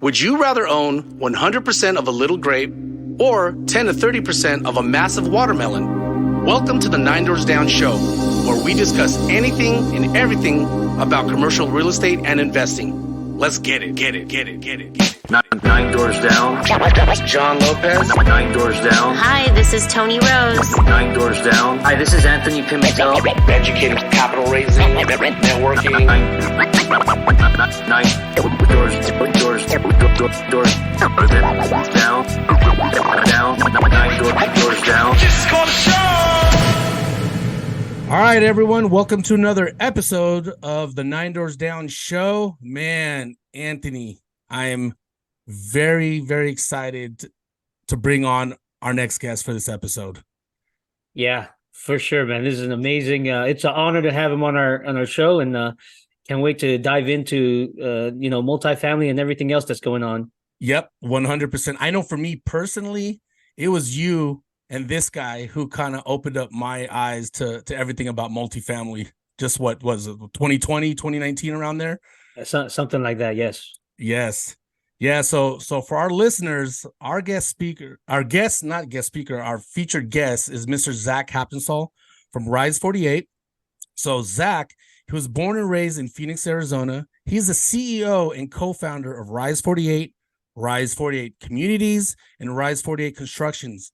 Would you rather own 100% of a little grape or 10 to 30% of a massive watermelon? Welcome to the 9 Doors Down Show, where we discuss anything and everything about commercial real estate and investing. Let's get it. Nine doors down. John Lopez. 9 doors down. Hi, this is Tony Rose. 9 doors down. Hi, this is Anthony Pimentel. Educating, capital raising, networking. 9 doors down. 9 doors down. Just call the show! All right, everyone. Welcome to another episode of the 9 Doors Down Show. Man, Anthony, I am very, very excited to bring on our next guest for this episode. Yeah, for sure, man. This is an amazing. It's an honor to have him on our show, and can't wait to dive into multifamily and everything else that's going on. Yep, 100%. I know for me personally, it was you and this guy who kind of opened up my eyes to everything about multifamily. Just what was it, 2020, 2019, around there? Something like that, yes. Yes. Yeah, so for our listeners, our featured guest is Mr. Zach Haptonstall from Rise48. So Zach, he was born and raised in Phoenix, Arizona. He's the CEO and co-founder of Rise48, Rise48 Communities, and Rise48 Constructions.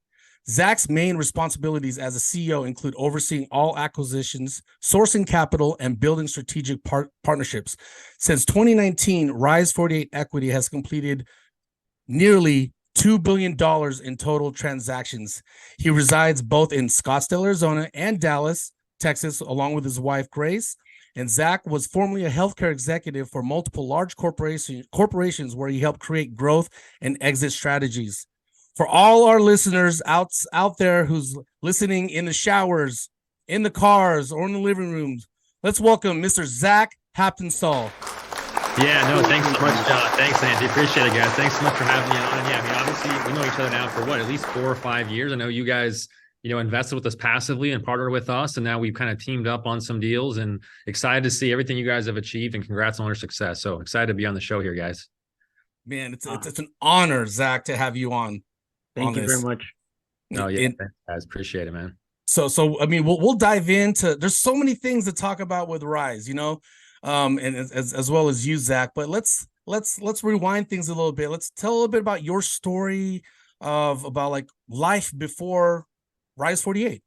Zach's main responsibilities as a CEO include overseeing all acquisitions, sourcing capital, and building strategic partnerships. Since 2019, Rise48 Equity has completed nearly $2 billion in total transactions. He resides both in Scottsdale, Arizona, and Dallas, Texas, along with his wife, Grace. And Zach was formerly a healthcare executive for multiple large corporations where he helped create growth and exit strategies. For all our listeners out there who's listening in the showers, in the cars, or in the living rooms, let's welcome Mr. Zach Haptonstall. Yeah, no, thanks so much. Thanks, Andy. Appreciate it, guys. Thanks so much for having me on. And yeah, I mean, obviously, we know each other now for at least 4 or 5 years. I know you guys, invested with us passively and partnered with us. And now we've kind of teamed up on some deals and excited to see everything you guys have achieved, and congrats on your success. So excited to be on the show here, guys. Man, it's an honor, Zach, to have you on. Thank you very much. No, yeah, guys, appreciate it, man. So I mean, we'll dive into. There's so many things to talk about with Rise, and as well as you, Zach. But let's rewind things a little bit. Let's tell a little bit about your story about like life before Rise48.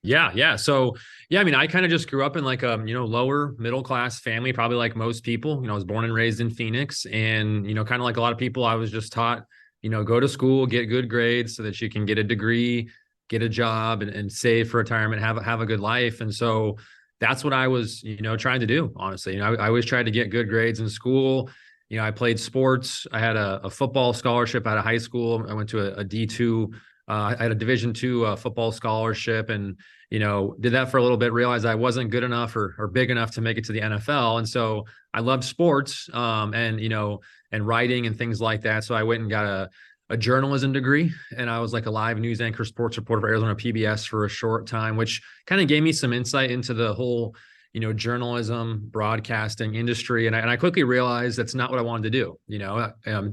Yeah. So, I mean, I kind of just grew up in like a, lower middle class family, probably like most people. I was born and raised in Phoenix, and, kind of like a lot of people, I was just taught, go to school, get good grades so that you can get a degree, get a job, and save for retirement, have a good life. And so that's what I was, trying to do, honestly. I always tried to get good grades in school. I played sports. I had a football scholarship out of high school. I went to a D2. I had a Division II football scholarship, and, did that for a little bit, realized I wasn't good enough or big enough to make it to the NFL. And so I loved sports, and writing and things like that. So I went and got a journalism degree, and I was like a live news anchor, sports reporter for Arizona PBS for a short time, which kind of gave me some insight into the whole, journalism, broadcasting industry. And I quickly realized that's not what I wanted to do.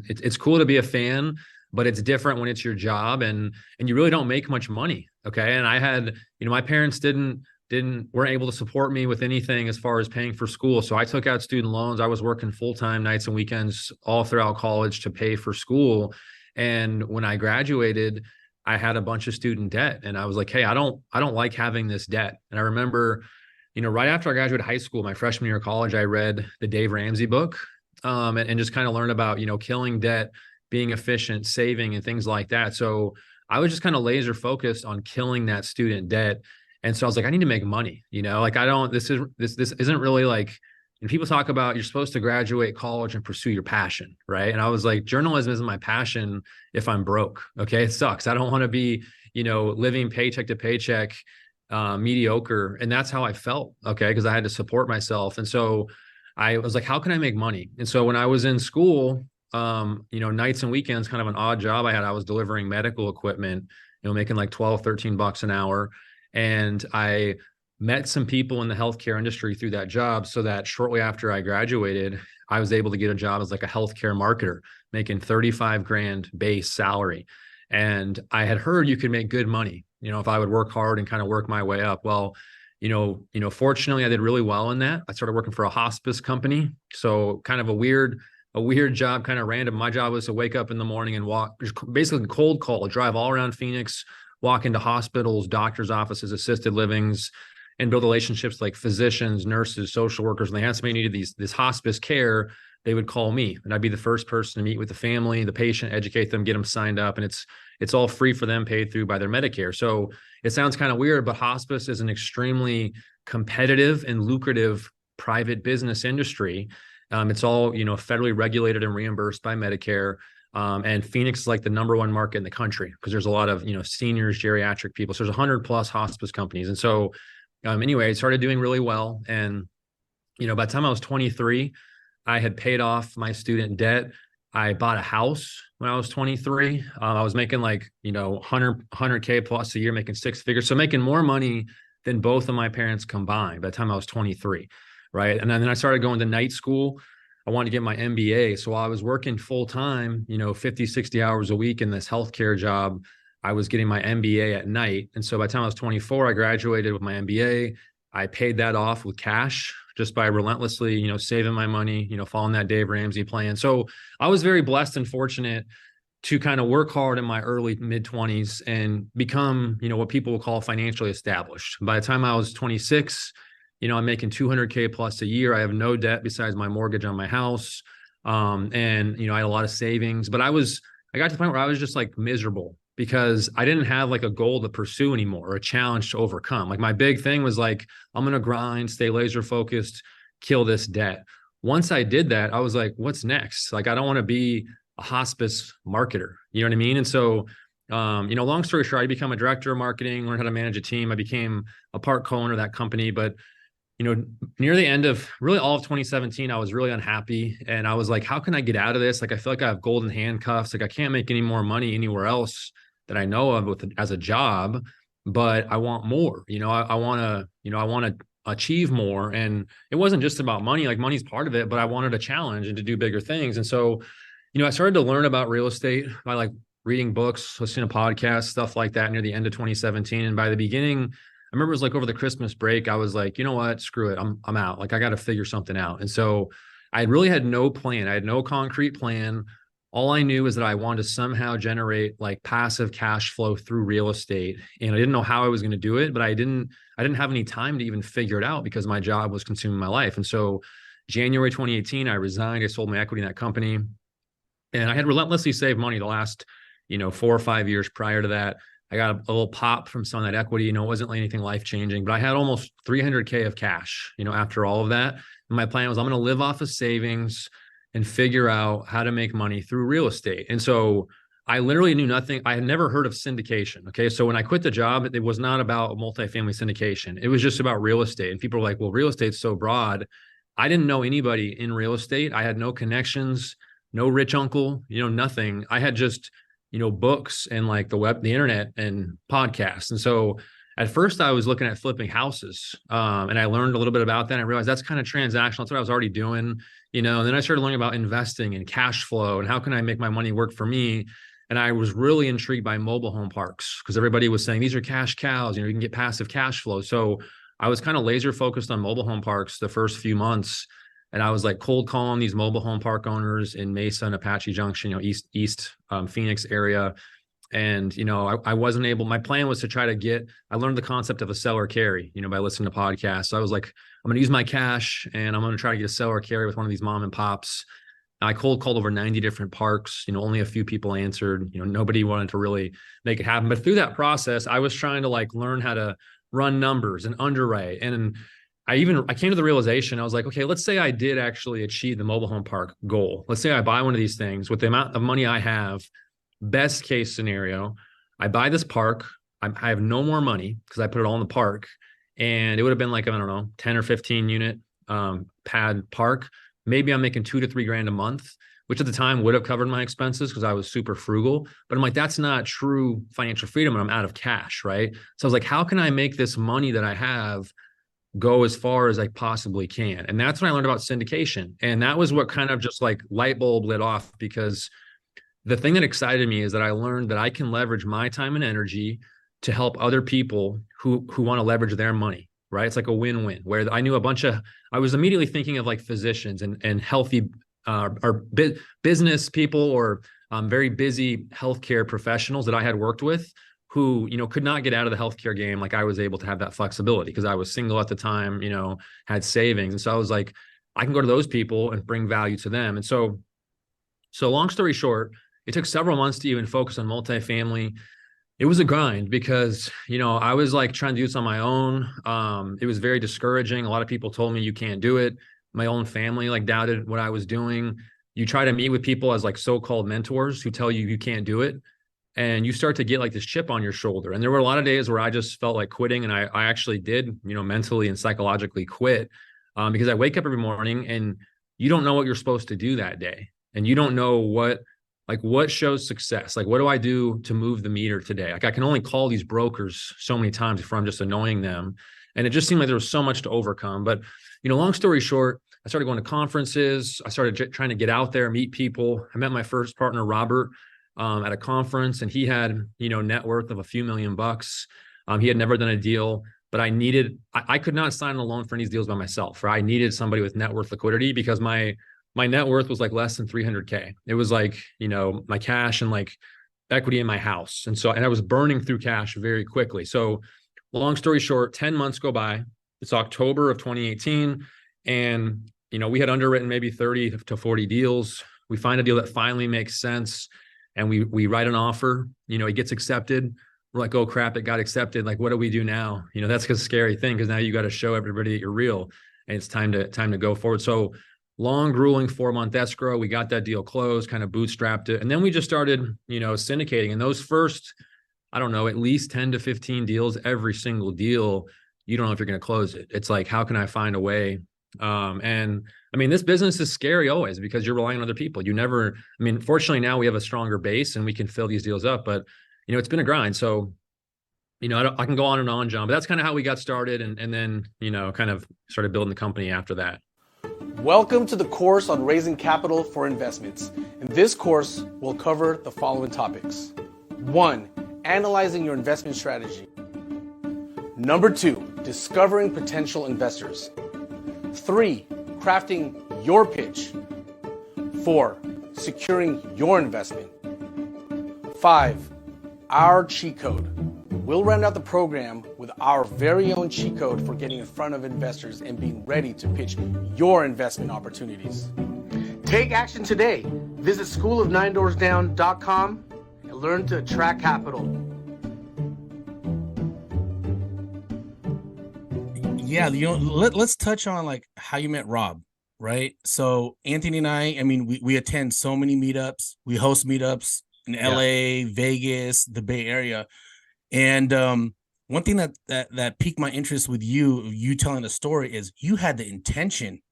It's cool to be a fan, but it's different when it's your job, and you really don't make much money. Okay. And I had, my parents weren't able to support me with anything as far as paying for school. So I took out student loans. I was working full-time nights and weekends all throughout college to pay for school. And when I graduated, I had a bunch of student debt, and I was like, hey, I don't like having this debt. And I remember, right after I graduated high school, my freshman year of college, I read the Dave Ramsey book, and just kind of learned about, killing debt, being efficient, saving, and things like that. So I was just kind of laser focused on killing that student debt. And so I was like, I need to make money, this isn't really like, and people talk about you're supposed to graduate college and pursue your passion, right? And I was like, journalism isn't my passion if I'm broke. Okay. It sucks. I don't want to be, living paycheck to paycheck, mediocre. And that's how I felt. Okay. Because I had to support myself. And so I was like, how can I make money? And so when I was in school, nights and weekends, kind of an odd job I was delivering medical equipment, making like $12-13 an hour. And I met some people in the healthcare industry through that job, so that shortly after I graduated, I was able to get a job as like a healthcare marketer, making 35 grand base salary. And I had heard you could make good money, if I would work hard and kind of work my way up. Well, fortunately I did really well in that. I started working for a hospice company. So kind of a weird job, kind of random. My job was to wake up in the morning and walk, basically cold call, drive all around Phoenix, walk into hospitals, doctors' offices, assisted livings, and build relationships like physicians, nurses, social workers. When they had somebody who needed this hospice care, they would call me, and I'd be the first person to meet with the family, the patient, educate them, get them signed up, and it's all free for them, paid through by their Medicare. So it sounds kind of weird, but hospice is an extremely competitive and lucrative private business industry. It's all, federally regulated and reimbursed by Medicare. And Phoenix is like the number one market in the country because there's a lot of, seniors, geriatric people. So there's 100+ hospice companies. And so anyway, I started doing really well. And, by the time I was 23, I had paid off my student debt. I bought a house when I was 23. I was making like, 100K plus a year, making six figures. So making more money than both of my parents combined by the time I was 23. Right. And then I started going to night school. I wanted to get my MBA. So while I was working full time, 50, 60 hours a week in this healthcare job, I was getting my MBA at night. And so by the time I was 24, I graduated with my MBA. I paid that off with cash just by relentlessly, saving my money, following that Dave Ramsey plan. So I was very blessed and fortunate to kind of work hard in my early mid-20s and become, what people will call financially established. By the time I was 26, I'm making 200K plus a year. I have no debt besides my mortgage on my house. And, I had a lot of savings, but I got to the point where I was just like miserable because I didn't have like a goal to pursue anymore or a challenge to overcome. Like my big thing was like, I'm going to grind, stay laser focused, kill this debt. Once I did that, I was like, what's next? Like, I don't want to be a hospice marketer. You know what I mean? And so, long story short, I became a director of marketing, learned how to manage a team. I became a part co-owner of that company, but near the end of really all of 2017, I was really unhappy. And I was like, how can I get out of this? Like, I feel like I have golden handcuffs. Like I can't make any more money anywhere else that I know of as a job, but I want more, I want to achieve more. And it wasn't just about money, like money's part of it, but I wanted a challenge and to do bigger things. And so, I started to learn about real estate by like reading books, listening to podcasts, stuff like that near the end of 2017. And by the beginning, I remember it was like over the Christmas break, I was like, you know what, screw it. I'm out. Like I got to figure something out. And so I really had no plan. I had no concrete plan. All I knew is that I wanted to somehow generate like passive cash flow through real estate. And I didn't know how I was going to do it, but I didn't have any time to even figure it out because my job was consuming my life. And so January 2018, I resigned. I sold my equity in that company. And I had relentlessly saved money the last, 4 or 5 years prior to that. I got a little pop from some of that equity. It wasn't like anything life-changing, but I had almost 300K of cash, after all of that. And my plan was I'm going to live off of savings and figure out how to make money through real estate. And so I literally knew nothing. I had never heard of syndication. Okay. So when I quit the job, it was not about multifamily syndication. It was just about real estate. And people were like, well, real estate's so broad. I didn't know anybody in real estate. I had no connections, no rich uncle, nothing. I had just, books and like the internet and podcasts. And so at first I was looking at flipping houses. And I learned a little bit about that. And I realized that's kind of transactional. That's what I was already doing, and then I started learning about investing and cash flow and how can I make my money work for me. And I was really intrigued by mobile home parks because everybody was saying, these are cash cows, you can get passive cash flow. So I was kind of laser focused on mobile home parks the first few months. And I was like cold calling these mobile home park owners in Mesa and Apache Junction, East Phoenix area. And, I wasn't able, my plan was to try to I learned the concept of a seller carry, by listening to podcasts. So I was like, I'm going to use my cash and I'm going to try to get a seller carry with one of these mom and pops. I cold called over 90 different parks, only a few people answered, nobody wanted to really make it happen. But through that process, I was trying to like learn how to run numbers and underwrite. And I came to the realization, I was like, okay, let's say I did actually achieve the mobile home park goal. Let's say I buy one of these things with the amount of money I have. Best case scenario, I buy this park. I have no more money because I put it all in the park. And it would have been like, I don't know, 10 or 15 unit pad park. Maybe I'm making $2 to $3 grand a month, which at the time would have covered my expenses because I was super frugal. But I'm like, that's not true financial freedom and I'm out of cash, right? So I was like, how can I make this money that I have go as far as I possibly can. And that's when I learned about syndication. And that was what kind of just like light bulb lit off, because the thing that excited me is that I learned that I can leverage my time and energy to help other people who want to leverage their money, right? It's like a win-win, where I knew I was immediately thinking of like physicians and healthy business people, or very busy healthcare professionals that I had worked with, who, could not get out of the healthcare game. Like, I was able to have that flexibility because I was single at the time, had savings. And so I was like, I can go to those people and bring value to them. And so long story short, it took several months to even focus on multifamily. It was a grind because, I was like trying to do this on my own. It was very discouraging. A lot of people told me you can't do it. My own family like doubted what I was doing. You try to meet with people as like so-called mentors who tell you can't do it. And you start to get like this chip on your shoulder. And there were a lot of days where I just felt like quitting. And I actually did, mentally and psychologically quit, because I wake up every morning and you don't know what you're supposed to do that day. And you don't know what shows success. Like, what do I do to move the meter today? Like, I can only call these brokers so many times before I'm just annoying them. And it just seemed like there was so much to overcome. But, long story short, I started going to conferences. I started trying to get out there, meet people. I met my first partner, Robert, at a conference, and he had, net worth of a few $1,000,000. He had never done a deal, but I could not sign a loan for any of these deals by myself, right? I needed somebody with net worth liquidity, because my net worth was like less than 300K. It was like, my cash and like equity in my house. And I was burning through cash very quickly. So long story short, 10 months go by. It's October of 2018. And, we had underwritten maybe 30 to 40 deals. We find a deal that finally makes sense. And we write an offer, it gets accepted. We're like, oh crap, it got accepted. Like, what do we do now? That's a scary thing, because now you got to show everybody that you're real, and it's time to go forward. So long, grueling 4-month escrow. We got that deal closed, kind of bootstrapped it. And then we just started, syndicating. And those first, I don't know, at least 10 to 15 deals, every single deal, you don't know if you're going to close it. It's like, how can I find a way? And I mean, this business is scary always, because you're relying on other people. Fortunately now we have a stronger base and we can fill these deals up, but it's been a grind. So, I can go on and on, John, but that's kind of how we got started. And then, kind of started building the company after that. Welcome to the course on raising capital for investments. In this course, we'll cover the following topics. 1, analyzing your investment strategy. Number 2, discovering potential investors. 3, crafting your pitch. 4, securing your investment. 5, our cheat code. We'll round out the program with our very own cheat code for getting in front of investors and being ready to pitch your investment opportunities. Take action today. Visit schoolofninedoorsdown.com and learn to attract capital. Yeah, let's touch on like how you met Rob, right? So Anthony and I mean, we attend so many meetups. We host meetups in LA, Vegas, the Bay Area. And one thing that piqued my interest with you telling the story is you had the intention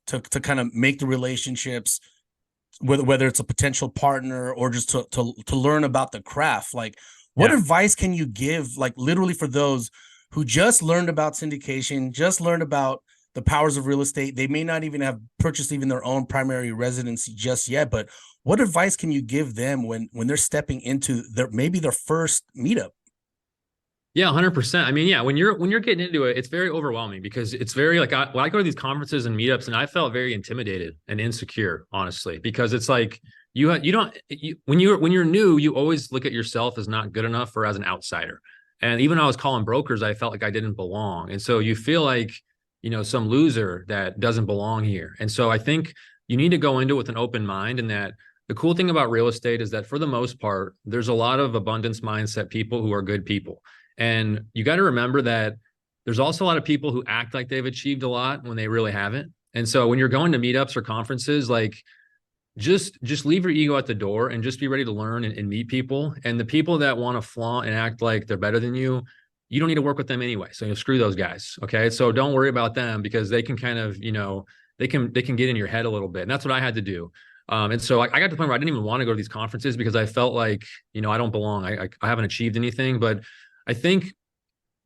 to kind of make the relationships, whether it's a potential partner or just to learn about the craft. Like, what advice can you give, like literally for those who just learned about syndication, just learned about the powers of real estate? They may not even have purchased even their own primary residency just yet, but what advice can you give them when they're stepping into their first meetup? Yeah, 100%. I mean, yeah, when you're getting into it, it's very overwhelming, because it's very like, when I go to these conferences and meetups, and I felt very intimidated and insecure, honestly, because it's like when you're new, you always look at yourself as not good enough or as an outsider. And even when I was calling brokers, I felt like I didn't belong. And so you feel like, some loser that doesn't belong here. And so I think you need to go into it with an open mind, and that the cool thing about real estate is that for the most part, there's a lot of abundance mindset people who are good people. And you got to remember that there's also a lot of people who act like they've achieved a lot when they really haven't. And so when you're going to meetups or conferences, like just leave your ego at the door and just be ready to learn and meet people. And the people that want to flaunt and act like they're better than you, you don't need to work with them anyway. So screw those guys. Okay. So don't worry about them, because they can kind of, they can get in your head a little bit. And that's what I had to do. And so I got to the point where I didn't even want to go to these conferences, because I felt like, I don't belong. I haven't achieved anything. But I think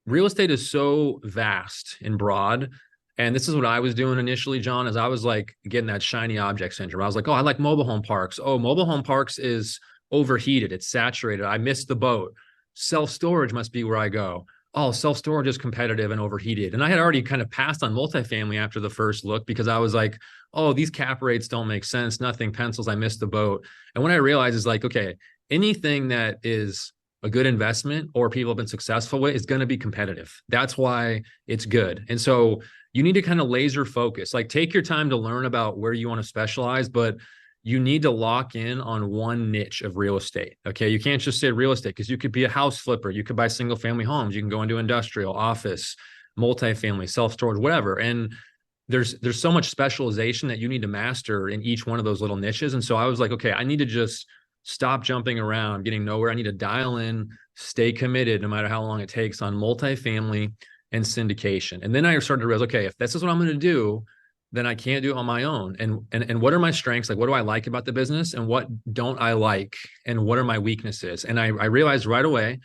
real estate is so vast and broad. And this is what I was doing initially, John, is I was like getting that shiny object syndrome. I was like, oh, I like mobile home parks. Oh, mobile home parks is overheated. It's saturated. I missed the boat. Self-storage must be where I go. Oh, self-storage is competitive and overheated. And I had already kind of passed on multifamily after the first look because I was like, oh, these cap rates don't make sense. Nothing pencils. I missed the boat. And when I realized is like, okay, anything that is a good investment or people have been successful with is going to be competitive. That's why it's good. And so you need to kind of laser focus, like take your time to learn about where you want to specialize, but you need to lock in on one niche of real estate. Okay. You can't just say real estate because you could be a house flipper. You could buy single family homes. You can go into industrial, office, multifamily, self-storage, whatever. And there's so much specialization that you need to master in each one of those little niches. And so I was like, okay, I need to just stop jumping around, getting nowhere. I need to dial in, stay committed, no matter how long it takes, on multifamily and syndication. And then I started to realize, okay, if this is what I'm going to do, then I can't do it on my own. And what are my strengths? Like, what do I like about the business and what don't I like? And what are my weaknesses? And I realized right away,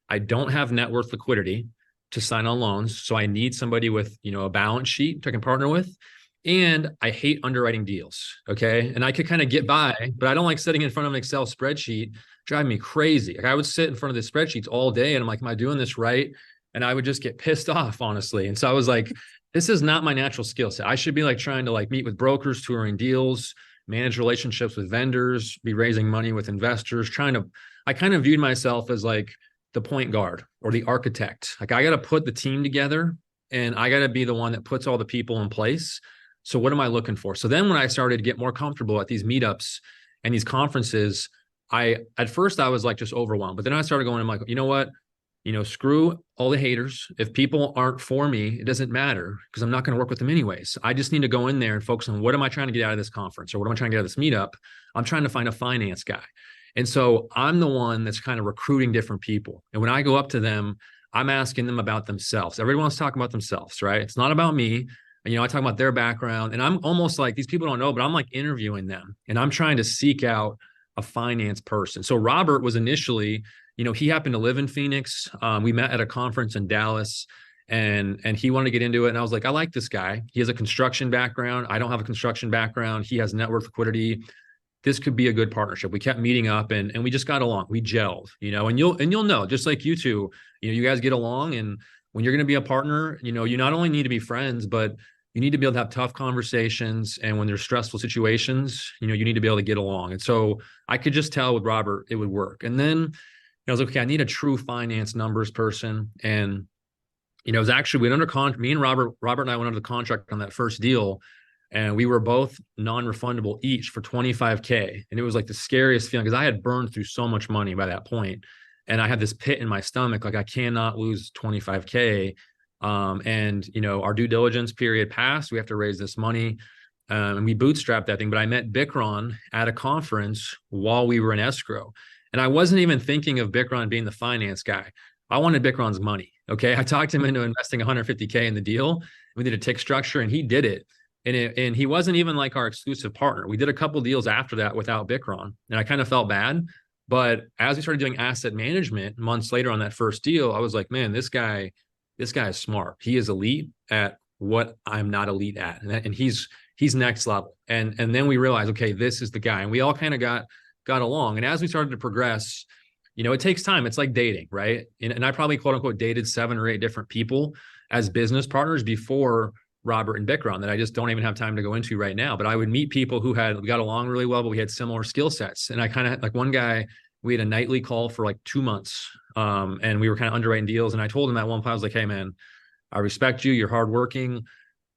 I don't have net worth liquidity to sign on loans. So I need somebody with, a balance sheet I can partner with. And I hate underwriting deals. Okay. And I could kind of get by, but I don't like sitting in front of an Excel spreadsheet, driving me crazy. Like I would sit in front of the spreadsheets all day and I'm like, am I doing this right? And I would just get pissed off, honestly. And so I was like, this is not my natural skill set. I should be like trying to like meet with brokers, touring deals, manage relationships with vendors, be raising money with investors, I kind of viewed myself as like the point guard or the architect. Like I got to put the team together and I got to be the one that puts all the people in place. So what am I looking for? So then when I started to get more comfortable at these meetups and these conferences, at first I was like just overwhelmed, but then I started going, I'm like, you know what? Screw all the haters. If people aren't for me, it doesn't matter because I'm not going to work with them anyways. I just need to go in there and focus on what am I trying to get out of this conference or what am I trying to get out of this meetup? I'm trying to find a finance guy. And so I'm the one that's kind of recruiting different people. And when I go up to them, I'm asking them about themselves. Everybody wants to talk about themselves, right? It's not about me. I talk about their background and I'm almost like, these people don't know, but I'm like interviewing them and I'm trying to seek out a finance person. So Robert was initially, he happened to live in Phoenix. We met at a conference in Dallas and he wanted to get into it. And I was like, I like this guy. He has a construction background. I don't have a construction background. He has net worth liquidity. This could be a good partnership. We kept meeting up and we just got along. We gelled, and you'll know, just like you two, you guys get along. And when you're going to be a partner, you not only need to be friends, but you need to be able to have tough conversations. And when there's stressful situations, you need to be able to get along. And so I could just tell with Robert, it would work. And then I was like, okay, I need a true finance numbers person. And, it was actually, we went under contract, me and Robert and I went under the contract on that first deal. And we were both non-refundable each for $25K. And it was like the scariest feeling because I had burned through so much money by that point. And I had this pit in my stomach, like I cannot lose $25K. And our due diligence period passed. We have to raise this money. And we bootstrapped that thing. But I met Bikron at a conference while we were in escrow. And I wasn't even thinking of Bikron being the finance guy. I wanted Bikron's money. Okay. I talked him into investing $150K in the deal. We did a tick structure and he did it. And he wasn't even like our exclusive partner. We did a couple deals after that without Bikron. And I kind of felt bad. But as we started doing asset management months later on that first deal, I was like, man, this guy is smart. He is elite at what I'm not elite at. And he's next level. And then we realized, okay, this is the guy. And we all kind of got along. And as we started to progress, it takes time. It's like dating, right? And I probably quote unquote dated 7 or 8 different people as business partners before Robert and Bikron that I just don't even have time to go into right now. But I would meet people who we got along really well, but we had similar skill sets. And I kind of like one guy, we had a nightly call for like 2 months. And we were kind of underwriting deals. And I told him at one point, I was like, hey man, I respect you. You're hardworking.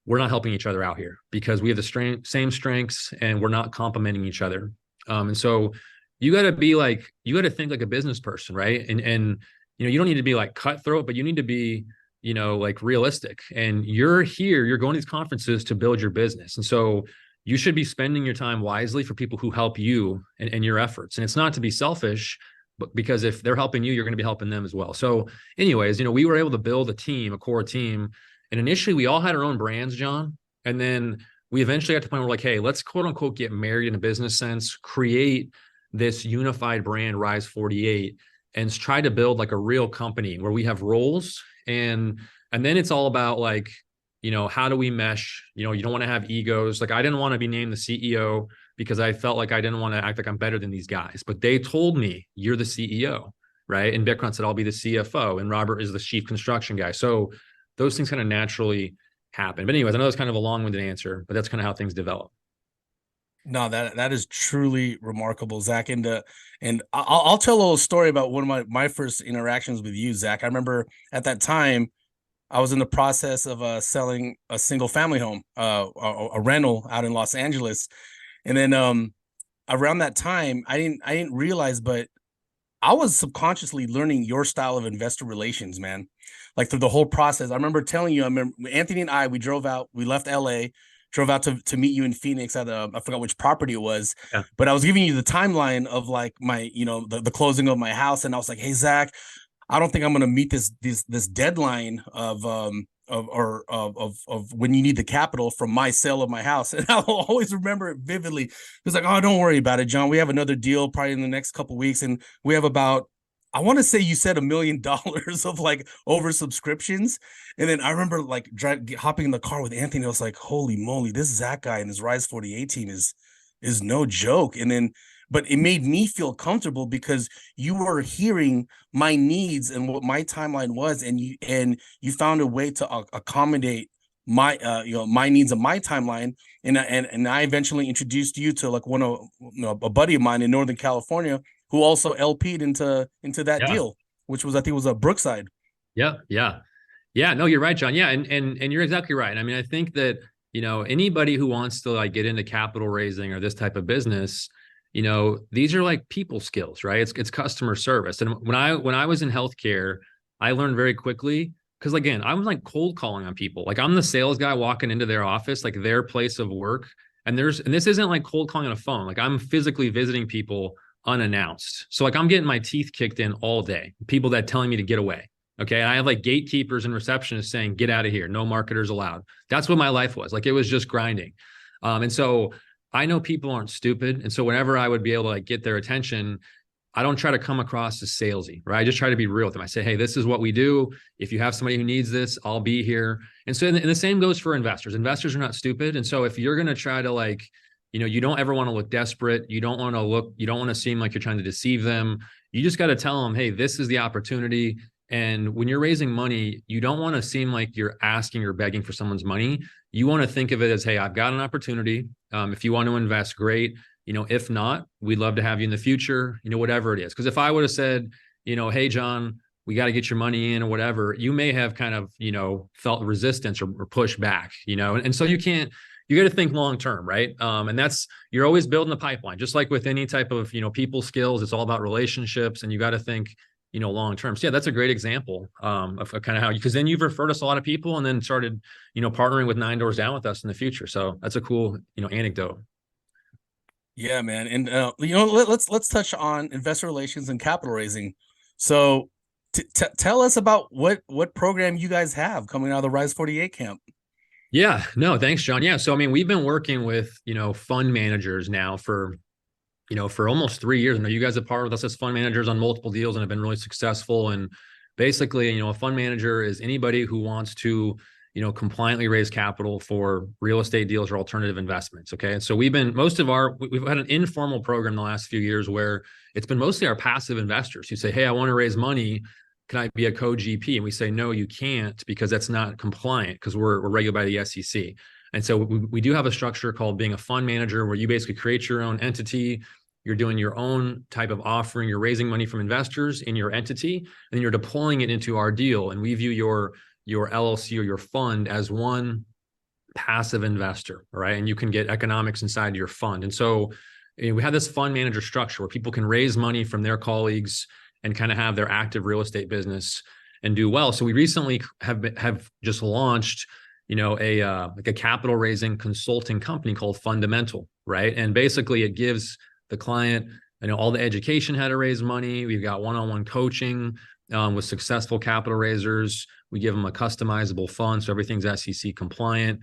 We're not helping each other out here because we have the same strengths and we're not complementing each other. And so you got to think like a business person, right? And you don't need to be like cutthroat, but you need to be, like realistic. And you're going to these conferences to build your business. And so you should be spending your time wisely for people who help you and your efforts. And it's not to be selfish, but because if they're helping you, you're going to be helping them as well. So anyways, we were able to build a core team. And initially we all had our own brands, John. And then we eventually got to the point where we're like, hey, let's quote unquote get married in a business sense, create this unified brand, Rise48. and try to build like a real company where we have roles, and then it's all about like, how do we mesh? You don't want to have egos. Like I didn't want to be named the CEO because I felt like I didn't want to act like I'm better than these guys, but they told me you're the CEO, right? And Bikram said I'll be the CFO, and Robert is the chief construction guy. So those things kind of naturally happen. But anyways, I know that's kind of a long-winded answer, but that's kind of how things develop. No, that is truly remarkable, Zach. And I'll tell a little story about one of my first interactions with you, Zach. I remember at that time I was in the process of selling a single family home, a rental out in Los Angeles, and then around that time I didn't realize, but I was subconsciously learning your style of investor relations, man. Like through the whole process. I remember telling you, Anthony and I, we drove out, we left LA, drove out to meet you in Phoenix at I forgot which property it was, but I was giving you the timeline of like my, the closing of my house. And I was like, hey, Zach, I don't think I'm going to meet this deadline of when you need the capital from my sale of my house. And I'll always remember it vividly. It was like, oh, don't worry about it, John. We have another deal probably in the next couple of weeks. And we have about, I want to say you said $1 million of like over subscriptions. And then I remember like hopping in the car with Anthony. I was like, holy moly, this Zach guy and his Rise48 team is no joke. And then, but it made me feel comfortable because you were hearing my needs and what my timeline was. And you found a way to accommodate my, my needs and my timeline. And I eventually introduced you to like a buddy of mine in Northern California who also LP'd into that deal, which was, I think it was a Brookside. Yeah. No, you're right, John. Yeah. And you're exactly right. I mean, I think that, anybody who wants to like get into capital raising or this type of business, these are like people skills, right? It's customer service. And when I was in healthcare, I learned very quickly, because again, I'm like cold calling on people. Like I'm the sales guy walking into their office, like their place of work. And this isn't like cold calling on a phone. Like I'm physically visiting people unannounced. So like I'm getting my teeth kicked in all day. People that telling me to get away. Okay. And I have like gatekeepers and receptionists saying, get out of here. No marketers allowed. That's what my life was. Like it was just grinding. And so I know people aren't stupid. And so whenever I would be able to like get their attention, I don't try to come across as salesy, right? I just try to be real with them. I say, hey, this is what we do. If you have somebody who needs this, I'll be here. And so, and the same goes for investors. Investors are not stupid. And so if you're going to try to like, you don't ever want to look desperate. You don't want to seem like you're trying to deceive them. You just got to tell them, hey, this is the opportunity. And when you're raising money, you don't want to seem like you're asking or begging for someone's money. You want to think of it as, hey, I've got an opportunity. If you want to invest, great. If not, we'd love to have you in the future, whatever it is. Because if I would have said, hey, John, we got to get your money in or whatever, you may have kind of, felt resistance or pushed back, and so you got to think long-term, right? And you're always building a pipeline, just like with any type of, people skills, it's all about relationships, and you got to think, long-term. So yeah, that's a great example of kind of how, because then you've referred us a lot of people and then started, partnering with 9 Doors Down with us in the future. So that's a cool, anecdote. Yeah, man. And, let's touch on investor relations and capital raising. So tell us about what program you guys have coming out of the Rise48 camp. Yeah, no, thanks, John. Yeah. So, I mean, we've been working with, fund managers now for almost 3 years. I know you guys have partnered with us as fund managers on multiple deals and have been really successful. And basically, a fund manager is anybody who wants to, compliantly raise capital for real estate deals or alternative investments. Okay. And so we've had an informal program the last few years where it's been mostly our passive investors who say, hey, I want to raise money. Can I be a co-GP? And we say, no, you can't, because that's not compliant, because we're regulated by the SEC. And so we do have a structure called being a fund manager, where you basically create your own entity. You're doing your own type of offering. You're raising money from investors in your entity, and then you're deploying it into our deal. And we view your LLC or your fund as one passive investor, right? And you can get economics inside your fund. And so we have this fund manager structure where people can raise money from their colleagues and kind of have their active real estate business and do well. So we recently have just launched, a capital raising consulting company called Fundamental, right? And basically it gives the client, all the education, how to raise money. We've got one-on-one coaching with successful capital raisers. We give them a customizable fund, so everything's SEC compliant.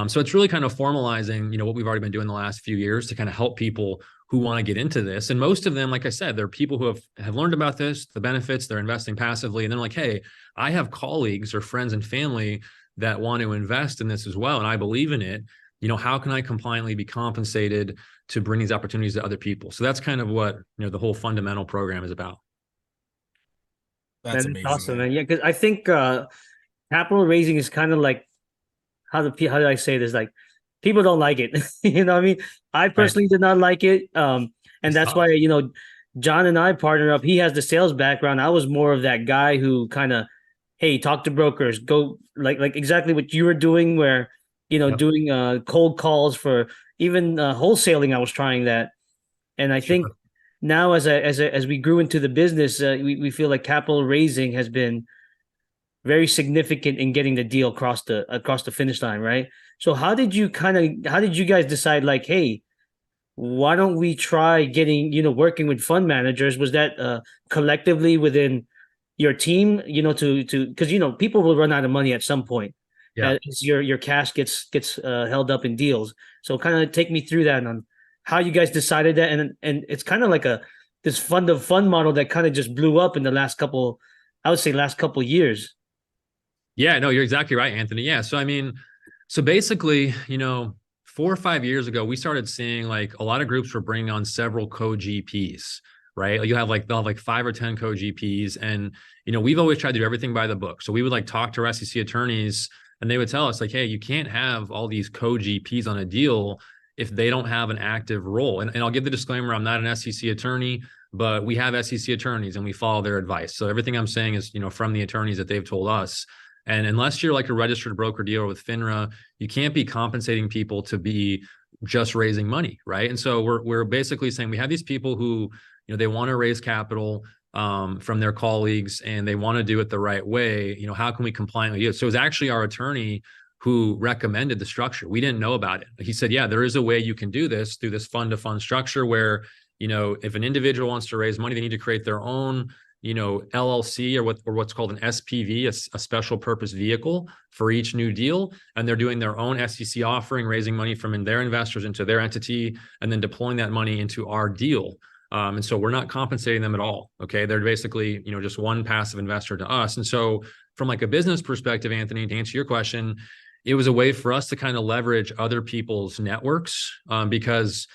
So it's really kind of formalizing, what we've already been doing the last few years to kind of help people who want to get into this. And most of them, like I said, they're people who have learned about this, the benefits, they're investing passively. And they're like, hey, I have colleagues or friends and family that want to invest in this as well. And I believe in it. How can I compliantly be compensated to bring these opportunities to other people? So that's kind of what, the whole fundamental program is about. That's amazing. Awesome, man. Yeah, because I think capital raising is kind of like, how do I say this? Like, people don't like it. You know what I mean? I personally did not like it. And that's why, John and I partnered up. He has the sales background. I was more of that guy who kind of, hey, talk to brokers, go like exactly what you were doing, where, doing cold calls for even wholesaling. I was trying that. And I think now as we grew into the business, we feel like capital raising has been very significant in getting the deal across the finish line, right? So how did you guys decide, like, hey, why don't we try getting, working with fund managers? Was that collectively within your team, because people will run out of money at some point. Yeah. As your cash gets held up in deals. So kind of take me through that on how you guys decided that, and it's kind of like this fund of fund model that kind of just blew up in the last couple years. Yeah, no, you're exactly right, Anthony. Yeah. So basically, 4 or 5 years ago, we started seeing like a lot of groups were bringing on several co-GPs, right? They'll have like 5 or 10 co-GPs. And, we've always tried to do everything by the book. So we would like talk to our SEC attorneys, and they would tell us like, hey, you can't have all these co-GPs on a deal if they don't have an active role. And I'll give the disclaimer, I'm not an SEC attorney, but we have SEC attorneys and we follow their advice. So everything I'm saying is, from the attorneys that they've told us. And unless you're like a registered broker dealer with FINRA, you can't be compensating people to be just raising money, right? And so we're basically saying we have these people who, they want to raise capital from their colleagues and they want to do it the right way. How can we compliantly do it? So it was actually our attorney who recommended the structure. We didn't know about it. He said, yeah, there is a way you can do this through this fund-to-fund structure where, if an individual wants to raise money, they need to create their own LLC or what's called an SPV, a special purpose vehicle for each new deal. And they're doing their own SEC offering, raising money from their investors into their entity, and then deploying that money into our deal. And so we're not compensating them at all. Okay. They're basically, just one passive investor to us. And so from like a business perspective, Anthony, to answer your question, it was a way for us to kind of leverage other people's networks because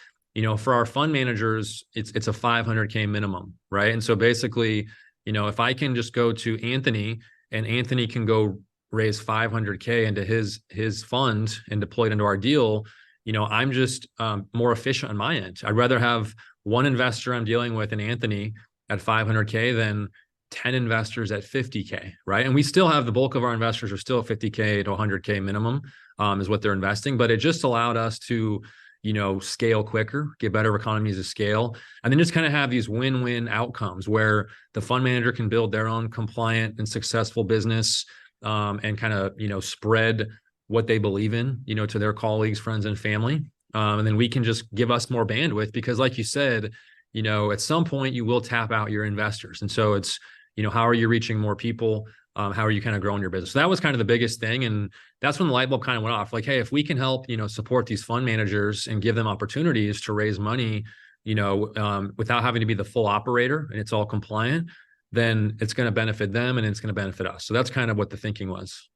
for our fund managers, it's a 500K minimum, right? And so basically, if I can just go to Anthony and Anthony can go raise 500K into his fund and deploy it into our deal, I'm just more efficient on my end. I'd rather have one investor I'm dealing with in Anthony at 500K than 10 investors at 50K, right? And we still have the bulk of our investors are still 50K to 100K minimum is what they're investing, but it just allowed us to scale quicker, get better economies of scale, and then just kind of have these win-win outcomes where the fund manager can build their own compliant and successful business and kind of, spread what they believe in, to their colleagues, friends, and family. And then we can just give us more bandwidth because like you said, at some point you will tap out your investors. And so it's, how are you reaching more people? How are you kind of growing your business? So that was kind of the biggest thing. And that's when the light bulb kind of went off. Like, hey, if we can help, support these fund managers and give them opportunities to raise money, without having to be the full operator and it's all compliant, then it's going to benefit them and it's going to benefit us. So that's kind of what the thinking was.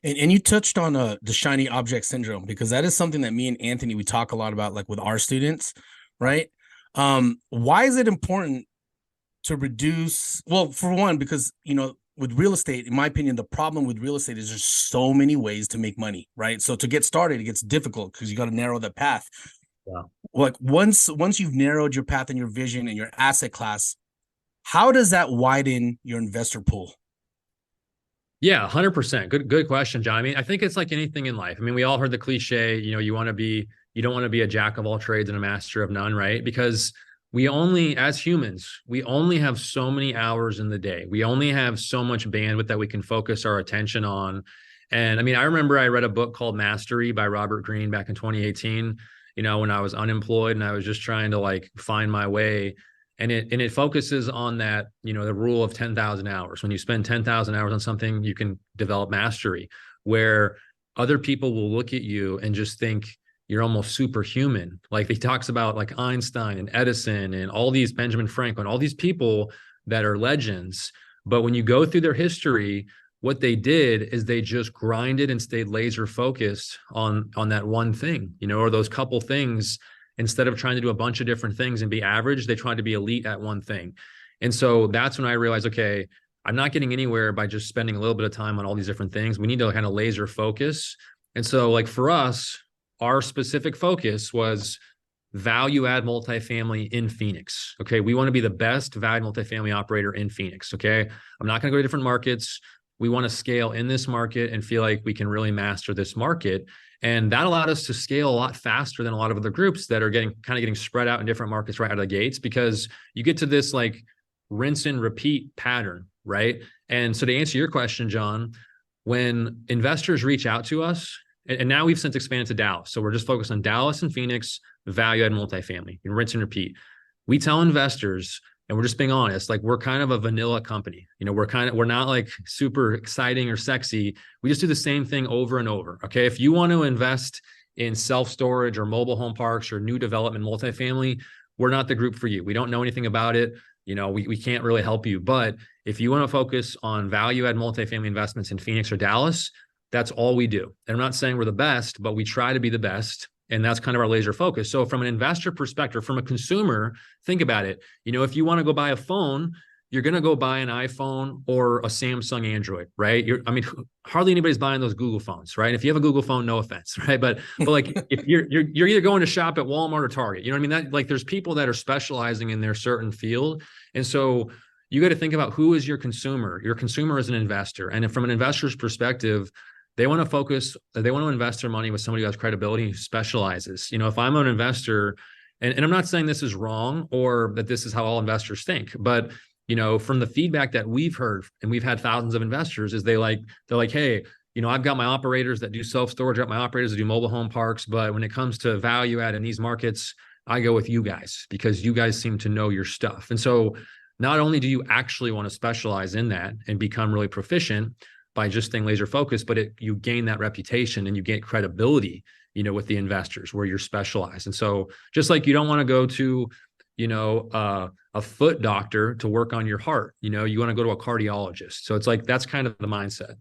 And you touched on the shiny object syndrome, because that is something that me and Anthony, we talk a lot about, like with our students, right? Why is it important to reduce? Well, for one, because, with real estate, in my opinion, the problem with real estate is there's so many ways to make money, right? So to get started, it gets difficult because you got to narrow the path. Yeah. Like once you've narrowed your path and your vision and your asset class, how does that widen your investor pool? Yeah, 100%. Good question, John. I mean, I think it's like anything in life. I mean, we all heard the cliche, you don't want to be a jack of all trades and a master of none, right? Because as humans, we only have so many hours in the day. We only have so much bandwidth that we can focus our attention on. And I mean, I remember I read a book called Mastery by Robert Greene back in 2018, when I was unemployed and I was just trying to like find my way. And it focuses on that, the rule of 10,000 hours. When you spend 10,000 hours on something, you can develop mastery, where other people will look at you and just think, you're almost superhuman. Like he talks about like Einstein and Edison and all these Benjamin Franklin, all these people that are legends. But when you go through their history, what they did is they just grinded and stayed laser focused on that one thing, or those couple things. Instead of trying to do a bunch of different things and be average, they tried to be elite at one thing. And so that's when I realized, okay, I'm not getting anywhere by just spending a little bit of time on all these different things. We need to kind of laser focus. And so like for us, our specific focus was value add multifamily in Phoenix. Okay. We want to be the best value multifamily operator in Phoenix. Okay. I'm not going to go to different markets. We want to scale in this market and feel like we can really master this market. And that allowed us to scale a lot faster than a lot of other groups that are getting spread out in different markets right out of the gates, because you get to this like rinse and repeat pattern, right? And so to answer your question, John, when investors reach out to us, and now we've since expanded to Dallas. So we're just focused on Dallas and Phoenix, value add multifamily, and rinse and repeat. We tell investors, and we're just being honest, like we're kind of a vanilla company. We're not like super exciting or sexy. We just do the same thing over and over. Okay. If you want to invest in self-storage or mobile home parks or new development multifamily, we're not the group for you. We don't know anything about it. We can't really help you. But if you want to focus on value add multifamily investments in Phoenix or Dallas, that's all we do. And I'm not saying we're the best, but we try to be the best. And that's kind of our laser focus. So from an investor perspective, from a consumer, think about it. If you want to go buy a phone, you're going to go buy an iPhone or a Samsung Android, right? Hardly anybody's buying those Google phones, right? If you have a Google phone, no offense, right? But like if you're either going to shop at Walmart or Target, you know what I mean? That like there's people that are specializing in their certain field. And so you got to think about who is your consumer. Your consumer is an investor. And from an investor's perspective, they want to invest their money with somebody who has credibility, who specializes. If I'm an investor, and I'm not saying this is wrong or that this is how all investors think, but from the feedback that we've heard, and we've had thousands of investors, is they're like, hey, I've got my operators that do self-storage, I've got my operators that do mobile home parks, but when it comes to value add in these markets, I go with you guys because you guys seem to know your stuff. And so not only do you actually want to specialize in that and become really proficient by just staying laser focused, but you gain that reputation and you gain credibility, with the investors where you're specialized. And so just like you don't want to go to, a foot doctor to work on your heart, you want to go to a cardiologist. So it's like, that's kind of the mindset.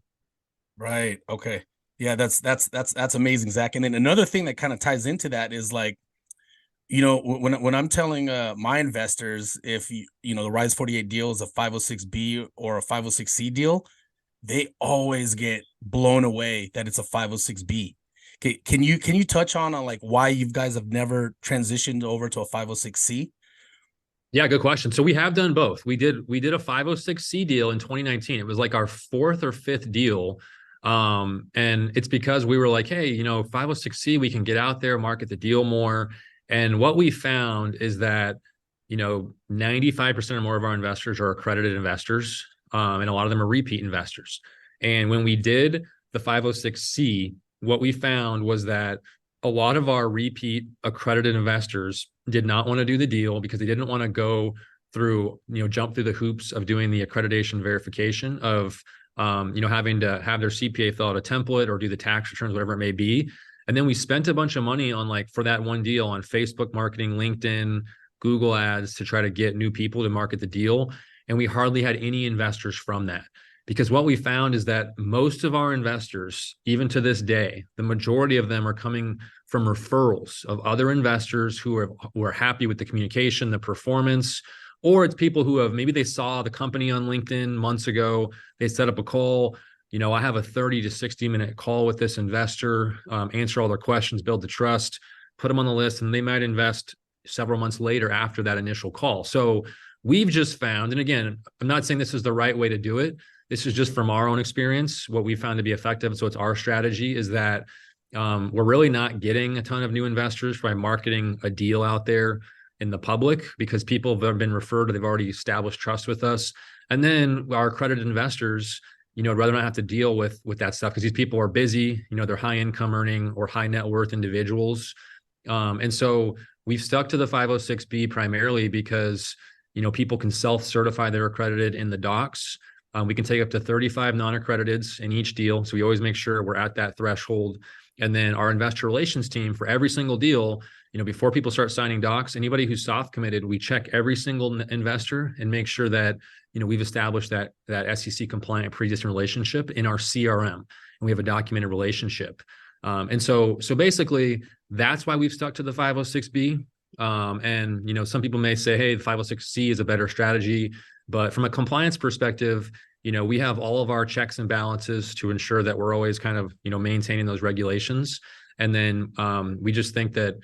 Right. Okay. Yeah, that's amazing, Zach. And then another thing that kind of ties into that is like, when I'm telling my investors, if the Rise48 deal is a 506B or a 506C deal, they always get blown away that it's a 506B. Okay, can you touch on like why you guys have never transitioned over to a 506C? Yeah, good question. So we have done both. We did a 506C deal in 2019. It was like our fourth or fifth deal. And it's because we were like, hey, 506C, we can get out there, market the deal more. And what we found is that, 95% or more of our investors are accredited investors. And a lot of them are repeat investors. And when we did the 506C, what we found was that a lot of our repeat accredited investors did not want to do the deal because they didn't want to go through, jump through the hoops of doing the accreditation verification of, having to have their CPA fill out a template or do the tax returns, whatever it may be. And then we spent a bunch of money on for that one deal on Facebook marketing, LinkedIn, Google ads to try to get new people to market the deal. And we hardly had any investors from that, because what we found is that most of our investors, even to this day, the majority of them are coming from referrals of other investors who are happy with the communication, the performance, or it's people who maybe they saw the company on LinkedIn months ago. They set up a call. I have a 30 to 60 minute call with this investor, answer all their questions, build the trust, put them on the list, and they might invest several months later after that initial call. So we've just found, and again, I'm not saying this is the right way to do it. This is just from our own experience, what we found to be effective. So it's our strategy is that we're really not getting a ton of new investors by marketing a deal out there in the public, because people have been referred or they've already established trust with us. And then our accredited investors, I'd rather not have to deal with that stuff because these people are busy, they're high income earning or high net worth individuals. And so we've stuck to the 506B primarily because, people can self-certify they're accredited in the docs. We can take up to 35 non-accrediteds in each deal. So we always make sure we're at that threshold. And then our investor relations team for every single deal, before people start signing docs, anybody who's soft committed, we check every single investor and make sure that, we've established that SEC compliant pre-existing relationship in our CRM, and we have a documented relationship. And so basically that's why we've stuck to the 506B. And, some people may say, hey, the 506C is a better strategy, but from a compliance perspective, we have all of our checks and balances to ensure that we're always kind of, maintaining those regulations. And then we just think that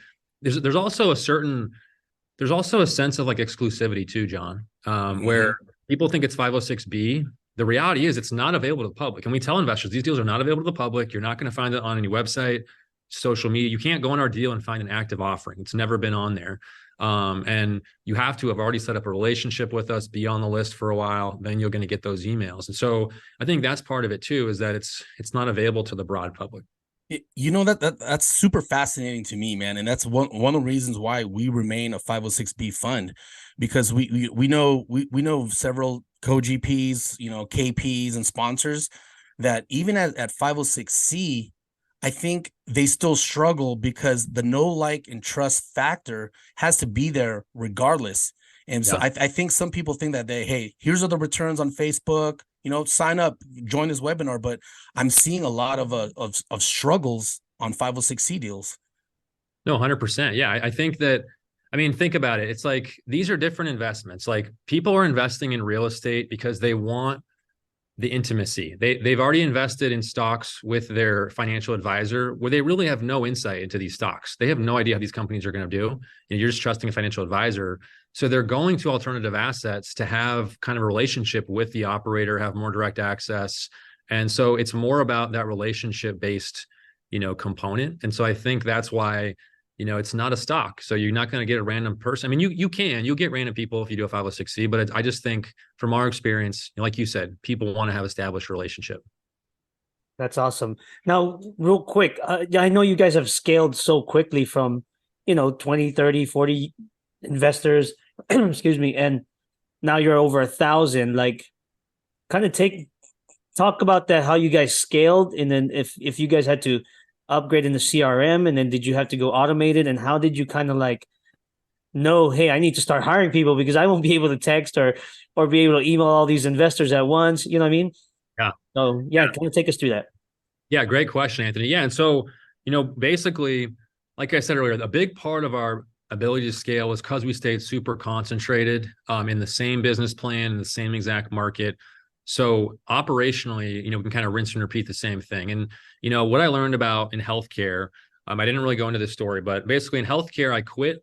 there's also a sense of like exclusivity too, John, where people think it's 506B. The reality is it's not available to the public. And we tell investors, these deals are not available to the public. You're not going to find it on any website, social media. You can't go on our deal and find an active offering. It's never been on there. And you have to have already set up a relationship with us, be on the list for a while, then you're going to get those emails. And so I think that's part of it too, is that it's not available to the broad public. That's super fascinating to me, man. And that's one of the reasons why we remain a 506B fund, because we know several co-GPs, KPs and sponsors that even at 506C, I think they still struggle because the know, like, and trust factor has to be there regardless. And so I think some people think that hey, here's are the returns on Facebook, sign up, join this webinar. But I'm seeing a lot of struggles on 506C deals. No, 100%. Yeah. I think that, think about it. It's like, these are different investments. Like, people are investing in real estate because they want the intimacy. They've already invested in stocks with their financial advisor where they really have no insight into these stocks. They have no idea how these companies are going to do. You're just trusting a financial advisor. So they're going to alternative assets to have kind of a relationship with the operator, have more direct access. And so it's more about that relationship based, component. And so I think that's why, it's not a stock. So you're not going to get a random person. You'll get random people if you do a 506C, but I just think from our experience, like you said, people want to have established relationship. That's awesome. Now, real quick, I know you guys have scaled so quickly from, 20, 30, 40 investors, excuse me. And now you're over 1,000, like kind of talk about that, how you guys scaled. And then if you guys had to upgrade in the CRM, and then did you have to go automated, and how did you kind of like know, hey, I need to start hiring people because I won't be able to text or be able to email all these investors at once. You know what I mean? Yeah. So kind of take us through that. Yeah. Great question, Anthony. Yeah. And so, basically, like I said earlier, a big part of our ability to scale is because we stayed super concentrated in the same business plan, in the same exact market. So operationally, we can kind of rinse and repeat the same thing. And, what I learned about in healthcare, I didn't really go into this story, but basically in healthcare, I quit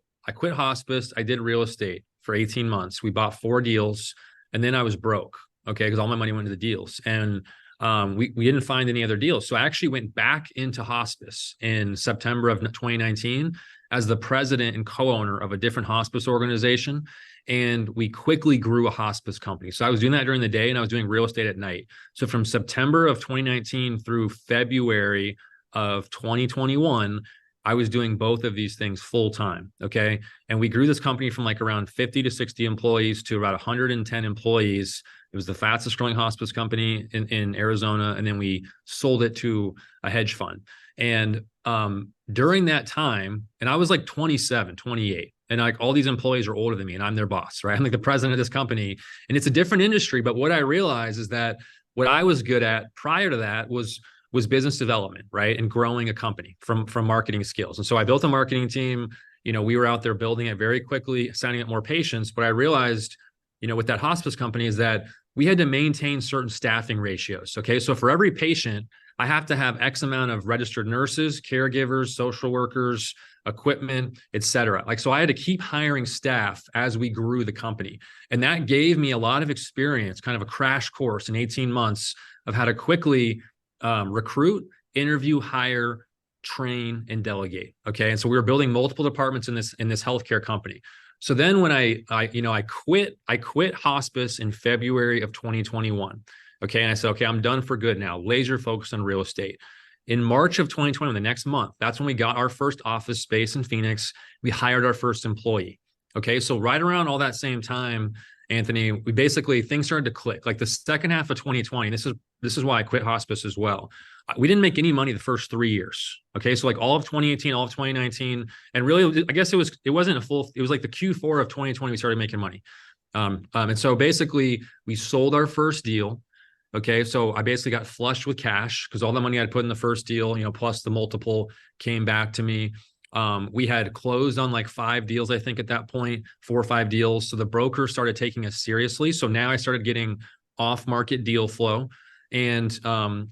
hospice. I did real estate for 18 months. We bought 4 deals, and then I was broke. Okay. Because all my money went into the deals, and we didn't find any other deals. So I actually went back into hospice in September of 2019 as the president and co-owner of a different hospice organization. And we quickly grew a hospice company. So I was doing that during the day, and I was doing real estate at night. So from September of 2019 through February of 2021, I was doing both of these things full time. Okay. And we grew this company from like around 50 to 60 employees to about 110 employees. It was the fastest growing hospice company in Arizona. And then we sold it to a hedge fund. And during that time, and I was like 27, 28. And like all these employees are older than me, and I'm their boss, right? I'm like the president of this company, and it's a different industry. But what I realized is that what I was good at prior to that was business development, right? And growing a company from marketing skills. And so I built a marketing team. We were out there building it very quickly, signing up more patients. But I realized, with that hospice company is that we had to maintain certain staffing ratios. Okay. So for every patient, I have to have X amount of registered nurses, caregivers, social workers, equipment, et cetera. So I had to keep hiring staff as we grew the company. And that gave me a lot of experience, kind of a crash course in 18 months of how to quickly recruit, interview, hire, train, and delegate. Okay. And so we were building multiple departments in this healthcare company. So then when I quit hospice in February of 2021. Okay. And I said, okay, I'm done for good now. Laser focused on real estate. In March of 2020, the next month, that's when we got our first office space in Phoenix. We hired our first employee. Okay. So right around all that same time, Anthony, things started to click. Like the second half of 2020, this this is why I quit hospice as well. We didn't make any money the first 3 years. Okay. So like all of 2018, all of 2019, and really, I guess it wasn't a full, it was like the Q4 of 2020, we started making money. And so basically we sold our first deal. Okay. So I basically got flushed with cash because all the money I'd put in the first deal, plus the multiple came back to me. We had closed on like 5 deals, I think at that point, 4 or 5 deals. So the broker started taking us seriously. So now I started getting off-market deal flow. And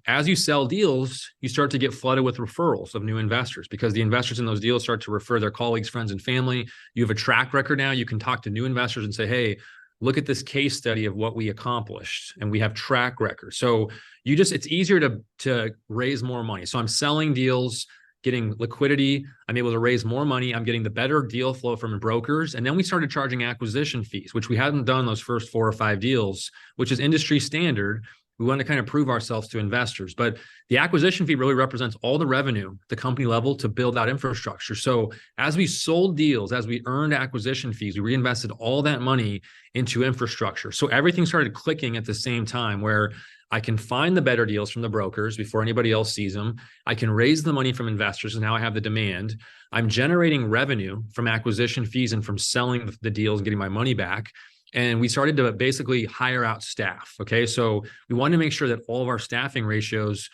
as you sell deals, you start to get flooded with referrals of new investors because the investors in those deals start to refer their colleagues, friends, and family. You have a track record now. You can talk to new investors and say, hey, look at this case study of what we accomplished, and we have track record. So it's easier to raise more money. So I'm selling deals, getting liquidity. I'm able to raise more money. I'm getting the better deal flow from brokers. And then we started charging acquisition fees, which we hadn't done those first 4 or 5 deals, which is industry standard. We want to kind of prove ourselves to investors, but the acquisition fee really represents all the revenue, the company level, to build out infrastructure. So as we sold deals, as we earned acquisition fees, we reinvested all that money into infrastructure. So everything started clicking at the same time where I can find the better deals from the brokers before anybody else sees them. I can raise the money from investors, and now I have the demand. I'm generating revenue from acquisition fees and from selling the deals and getting my money back. And we started to basically hire out staff. Okay. So we wanted to make sure that all of our staffing ratios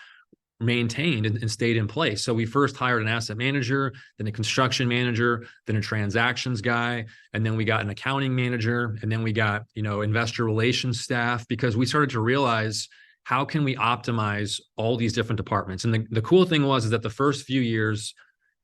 maintained and stayed in place. So we first hired an asset manager, then a construction manager, then a transactions guy, and then we got an accounting manager, and then we got, investor relations staff, because we started to realize, how can we optimize all these different departments? And the cool thing is that the first few years,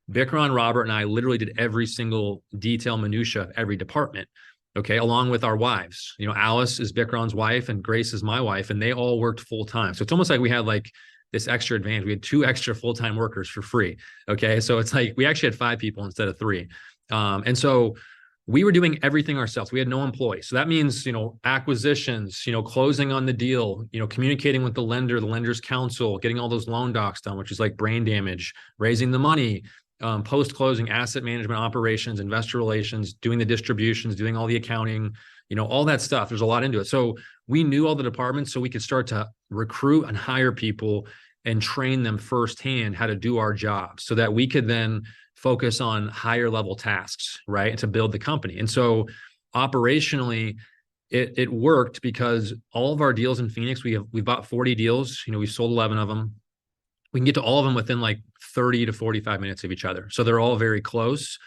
Bikram, Robert, and I literally did every single detail minutia of every department. Okay, along with our wives. Alice is Bikram's wife and Grace is my wife, and they all worked full time. So it's almost like we had like this extra advantage. We had 2 extra full-time workers for free. Okay, so it's like we actually had 5 people instead of 3. And so we were doing everything ourselves. We had no employees. So that means, acquisitions, closing on the deal, communicating with the lender, the lender's counsel, getting all those loan docs done, which is like brain damage, raising the money, post-closing asset management operations, investor relations, doing the distributions, doing all the accounting, all that stuff. There's a lot into it. So we knew all the departments, so we could start to recruit and hire people and train them firsthand how to do our job so that we could then focus on higher level tasks, right? To build the company. And so operationally, it worked because all of our deals in Phoenix, we bought 40 deals, we sold 11 of them. We can get to all of them within like 30 to 45 minutes of each other. So they're all very close.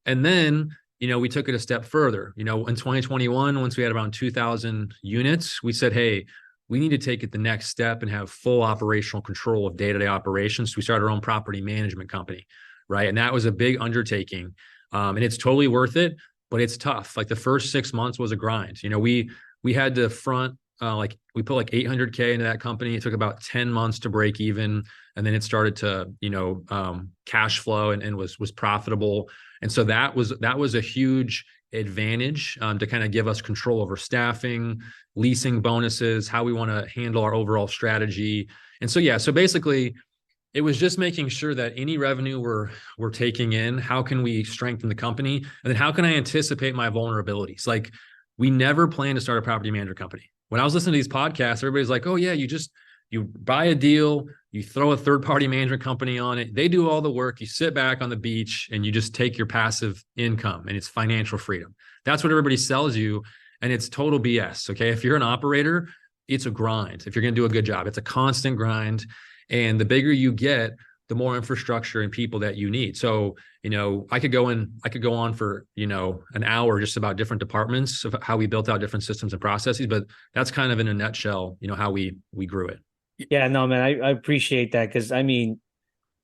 And then, we took it a step further. In 2021, once we had around 2,000 units, we said, hey, we need to take it the next step and have full operational control of day-to-day operations. So we started our own property management company, right? And that was a big undertaking. And it's totally worth it, but it's tough. Like the first 6 months was a grind. We had to front, we put like $800K into that company. It took about 10 months to break even. And then it started to, cash flow and was profitable. And so that was a huge advantage to kind of give us control over staffing, leasing bonuses, how we want to handle our overall strategy. And so, so basically it was just making sure that any revenue we're taking in, how can we strengthen the company? And then how can I anticipate my vulnerabilities? Like we never planned to start a property management company. When I was listening to these podcasts, everybody's like, oh yeah, you buy a deal, you throw a third-party management company on it. They do all the work. You sit back on the beach and you just take your passive income and it's financial freedom. That's what everybody sells you. And it's total BS. Okay. If you're an operator, it's a grind. If you're going to do a good job, it's a constant grind. And the bigger you get, the more infrastructure and people that you need. So, I could go on for, an hour just about different departments of how we built out different systems and processes, but that's kind of in a nutshell, how we grew it. Yeah, no, man, I appreciate that because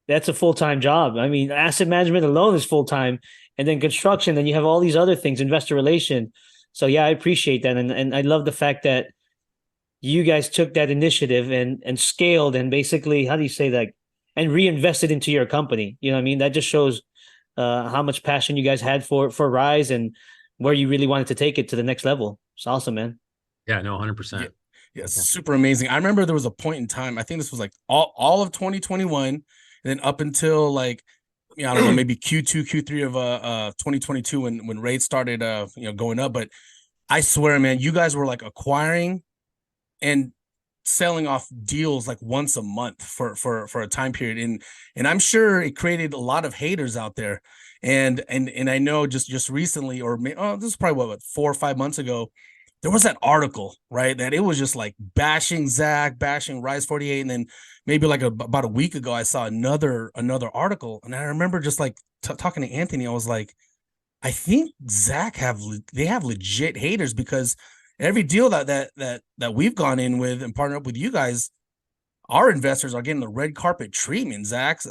that's a full-time job. Asset management alone is full-time, and then construction, then you have all these other things, investor relation. So yeah, I appreciate that. And I love the fact that you guys took that initiative and scaled and basically, how do you say that? And reinvested into your company. That just shows how much passion you guys had for Rise and where you really wanted to take it to the next level. It's awesome, man. Yeah, no, 100%. Yeah, super amazing. I remember there was a point in time, I think this was like all of 2021, and then up until I don't know, maybe Q2, Q3 of 2022 when rates started going up. But I swear, man, you guys were like acquiring, and selling off deals like once a month for a time period, and I'm sure it created a lot of haters out there. And I know just recently, or this is probably what 4 or 5 months ago, there was that article, right, that it was just like bashing Zach, bashing Rise48, and then maybe like about a week ago, I saw another article, and I remember just like talking to Anthony, I was like, I think Zach they have legit haters, because every deal that we've gone in with and partnered up with you guys, our investors are getting the red carpet treatment. Zach,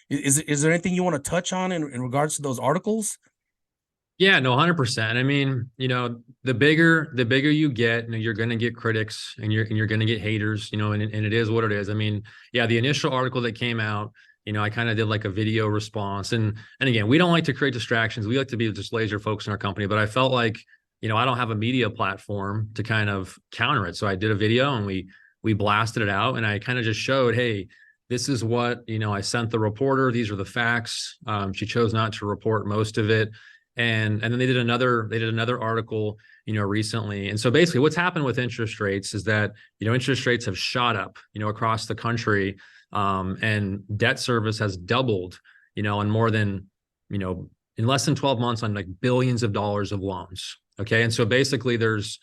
is there anything you want to touch on in regards to those articles? Yeah, no, 100%. I mean, the bigger you get, you're going to get critics and you're going to get haters, and it is what it is. I mean, yeah, the initial article that came out, I kind of did like a video response, and again, we don't like to create distractions. We like to be just laser focused in our company, but I felt like, I don't have a media platform to kind of counter it. So I did a video and we blasted it out, and I kind of just showed, hey, this is what, I sent the reporter. These are the facts. She chose not to report most of it. And then they did another article, recently. And so basically what's happened with interest rates is that, interest rates have shot up, across the country. And debt service has doubled, on more than, in less than 12 months on like billions of dollars of loans. Okay. And so basically there's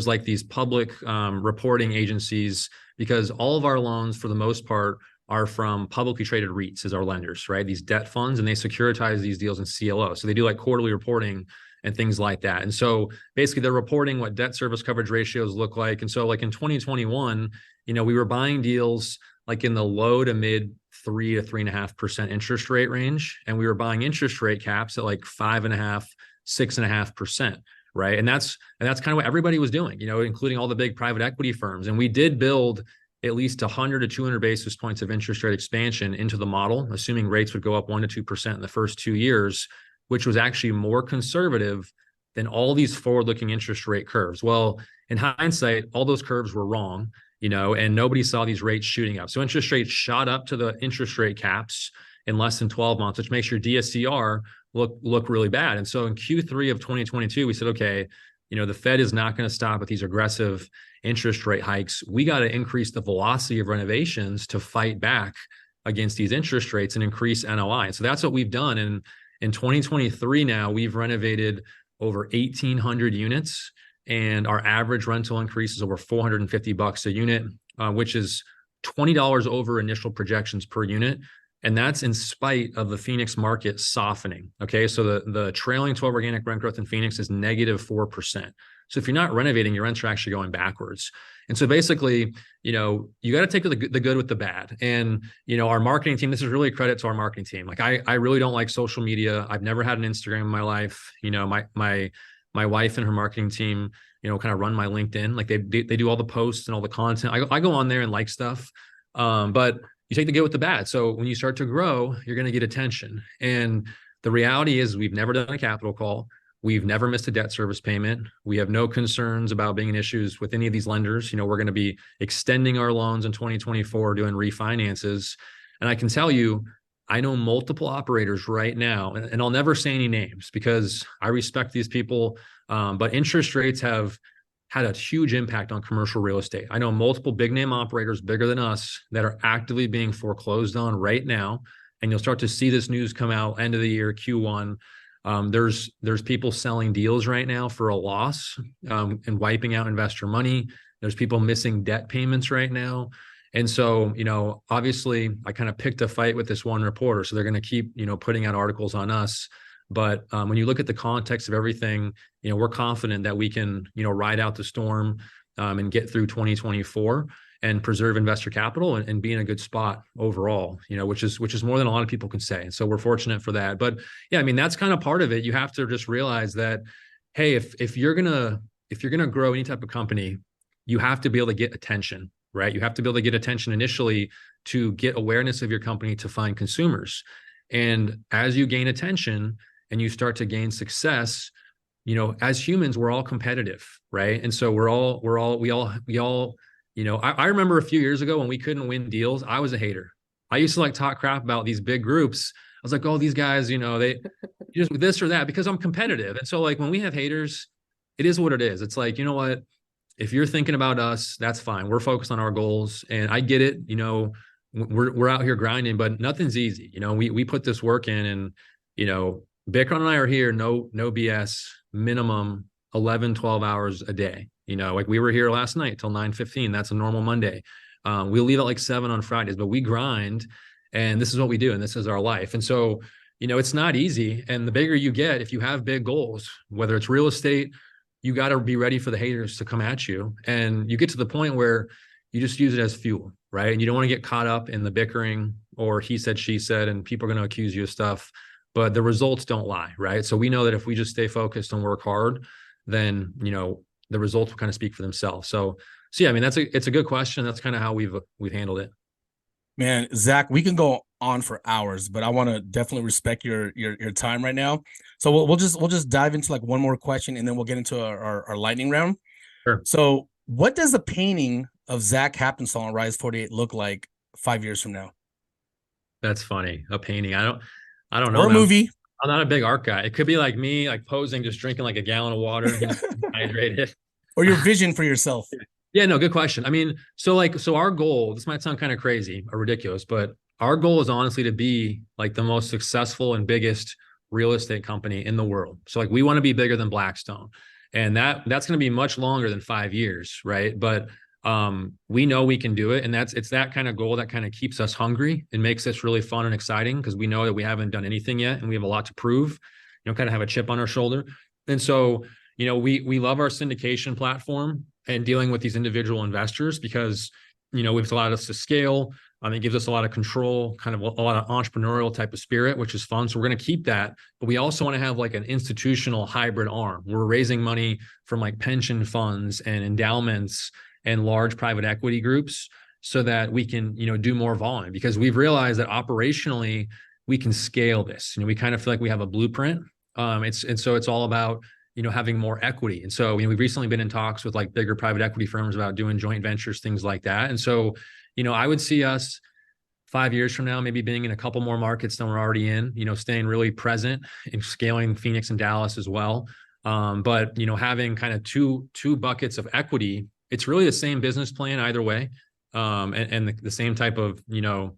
like these public reporting agencies, because all of our loans for the most part are from publicly traded REITs as our lenders, right? These debt funds, and they securitize these deals in CLO. So they do like quarterly reporting and things like that. And so basically they're reporting what debt service coverage ratios look like. And so like in 2021, we were buying deals like in the low to mid 3 to 3.5% interest rate range. And we were buying interest rate caps at like 5.5, 6.5%. Right. And that's kind of what everybody was doing, including all the big private equity firms. And we did build at least 100 to 200 basis points of interest rate expansion into the model, assuming rates would go up 1 to 2% in the first 2 years, which was actually more conservative than all these forward-looking interest rate curves. Well, in hindsight, all those curves were wrong, and nobody saw these rates shooting up. So interest rates shot up to the interest rate caps in less than 12 months, which makes your DSCR look really bad. And so in Q3 of 2022, we said, okay, the Fed is not going to stop with these aggressive interest rate hikes. We got to increase the velocity of renovations to fight back against these interest rates and increase NOI. And so that's what we've done. And in 2023 now, we've renovated over 1,800 units, and our average rental increase is over $450 a unit, which is $20 over initial projections per unit. And that's in spite of the Phoenix market softening. Okay. So the trailing 12 organic rent growth in Phoenix is -4%. So if you're not renovating, your rents are actually going backwards. And so basically, you got to take the good with the bad. And, our marketing team, this is really a credit to our marketing team. Like I really don't like social media. I've never had an Instagram in my life. My wife and her marketing team, kind of run my LinkedIn. Like they do all the posts and all the content. I go on there and like stuff. But you take the good with the bad. So when you start to grow, you're going to get attention. And the reality is we've never done a capital call. We've never missed a debt service payment. We have no concerns about being in issues with any of these lenders. We're going to be extending our loans in 2024, doing refinances. And I can tell you, I know multiple operators right now, and I'll never say any names because I respect these people, but interest rates have had a huge impact on commercial real estate. I know multiple big name operators bigger than us that are actively being foreclosed on right now. And you'll start to see this news come out end of the year, Q1. There's people selling deals right now for a loss and wiping out investor money. There's people missing debt payments right now. And so, obviously I kind of picked a fight with this one reporter. So they're going to keep, putting out articles on us. But when you look at the context of everything, we're confident that we can, ride out the storm and get through 2024 and preserve investor capital and be in a good spot overall, which is more than a lot of people can say. And so we're fortunate for that. But yeah, I mean, that's kind of part of it. You have to just realize that, hey, if you're gonna grow any type of company, you have to be able to get attention, right? You have to be able to get attention initially to get awareness of your company to find consumers. And as you gain attention, and you start to gain success, as humans, we're all competitive, right? And so we all, I remember a few years ago when we couldn't win deals, I was a hater. I used to talk crap about these big groups. I was like, oh, these guys, they just this or that because I'm competitive. And so when we have haters, it is what it is. It's like, you know what? if you're thinking about us, that's fine. We're focused on our goals, and I get it. You know, we're out here grinding, but nothing's easy. You know, we put this work in, and you know, Bikram and I are here, no BS, minimum 11, 12 hours a day. You know, like we were here last night till 9:15. That's a normal Monday. We'll leave at like 7 on Fridays, but we grind, and this is what we do, and this is our life. And so, you know, it's not easy. And the bigger you get, if you have big goals, whether it's real estate, you got to be ready for the haters to come at you. And you get to the point where you just use it as fuel, right? And you don't want to get caught up in the bickering or he said, she said, and people are going to accuse you of stuff, but the results don't lie, right? So we know that if we just stay focused and work hard, then, you know, the results will kind of speak for themselves. So yeah, I mean, it's a good question. That's kind of how we've handled it. Man, Zach, we can go on for hours, but I want to definitely respect your time right now. So we'll just dive into like one more question, and then we'll get into our lightning round. Sure. So what does the painting of Zach Haptonstall on Rise48 look like 5 years from now? That's funny. A painting. I don't know. Or a movie. I'm not a big art guy. It could be like me, like posing, just drinking like a gallon of water, hydrated. Or your vision for yourself. Yeah, no, good question. I mean, so our goal, this might sound kind of crazy or ridiculous, but our goal is honestly to be like the most successful and biggest real estate company in the world. So like we want to be bigger than Blackstone, and that's going to be much longer than 5 years, right? But we know we can do it, and it's that kind of goal that kind of keeps us hungry and makes us really fun and exciting, because we know that we haven't done anything yet and we have a lot to prove. You know, kind of have a chip on our shoulder. And so, you know, we love our syndication platform and dealing with these individual investors, because, you know, it's allowed us to scale. It gives us a lot of control, kind of a lot of entrepreneurial type of spirit, which is fun. So we're going to keep that, but we also want to have like an institutional hybrid arm. We're raising money from like pension funds and endowments and large private equity groups, so that we can, you know, do more volume, because we've realized that operationally we can scale this. You know, we kind of feel like we have a blueprint. So it's all about, you know, having more equity. And so, you know, we've recently been in talks with like bigger private equity firms about doing joint ventures, things like that. And so, you know, I would see us 5 years from now, maybe being in a couple more markets than we're already in, you know, staying really present and scaling Phoenix and Dallas as well. But, you know, having kind of two buckets of equity, it's really the same business plan either way. And the same type of, you know,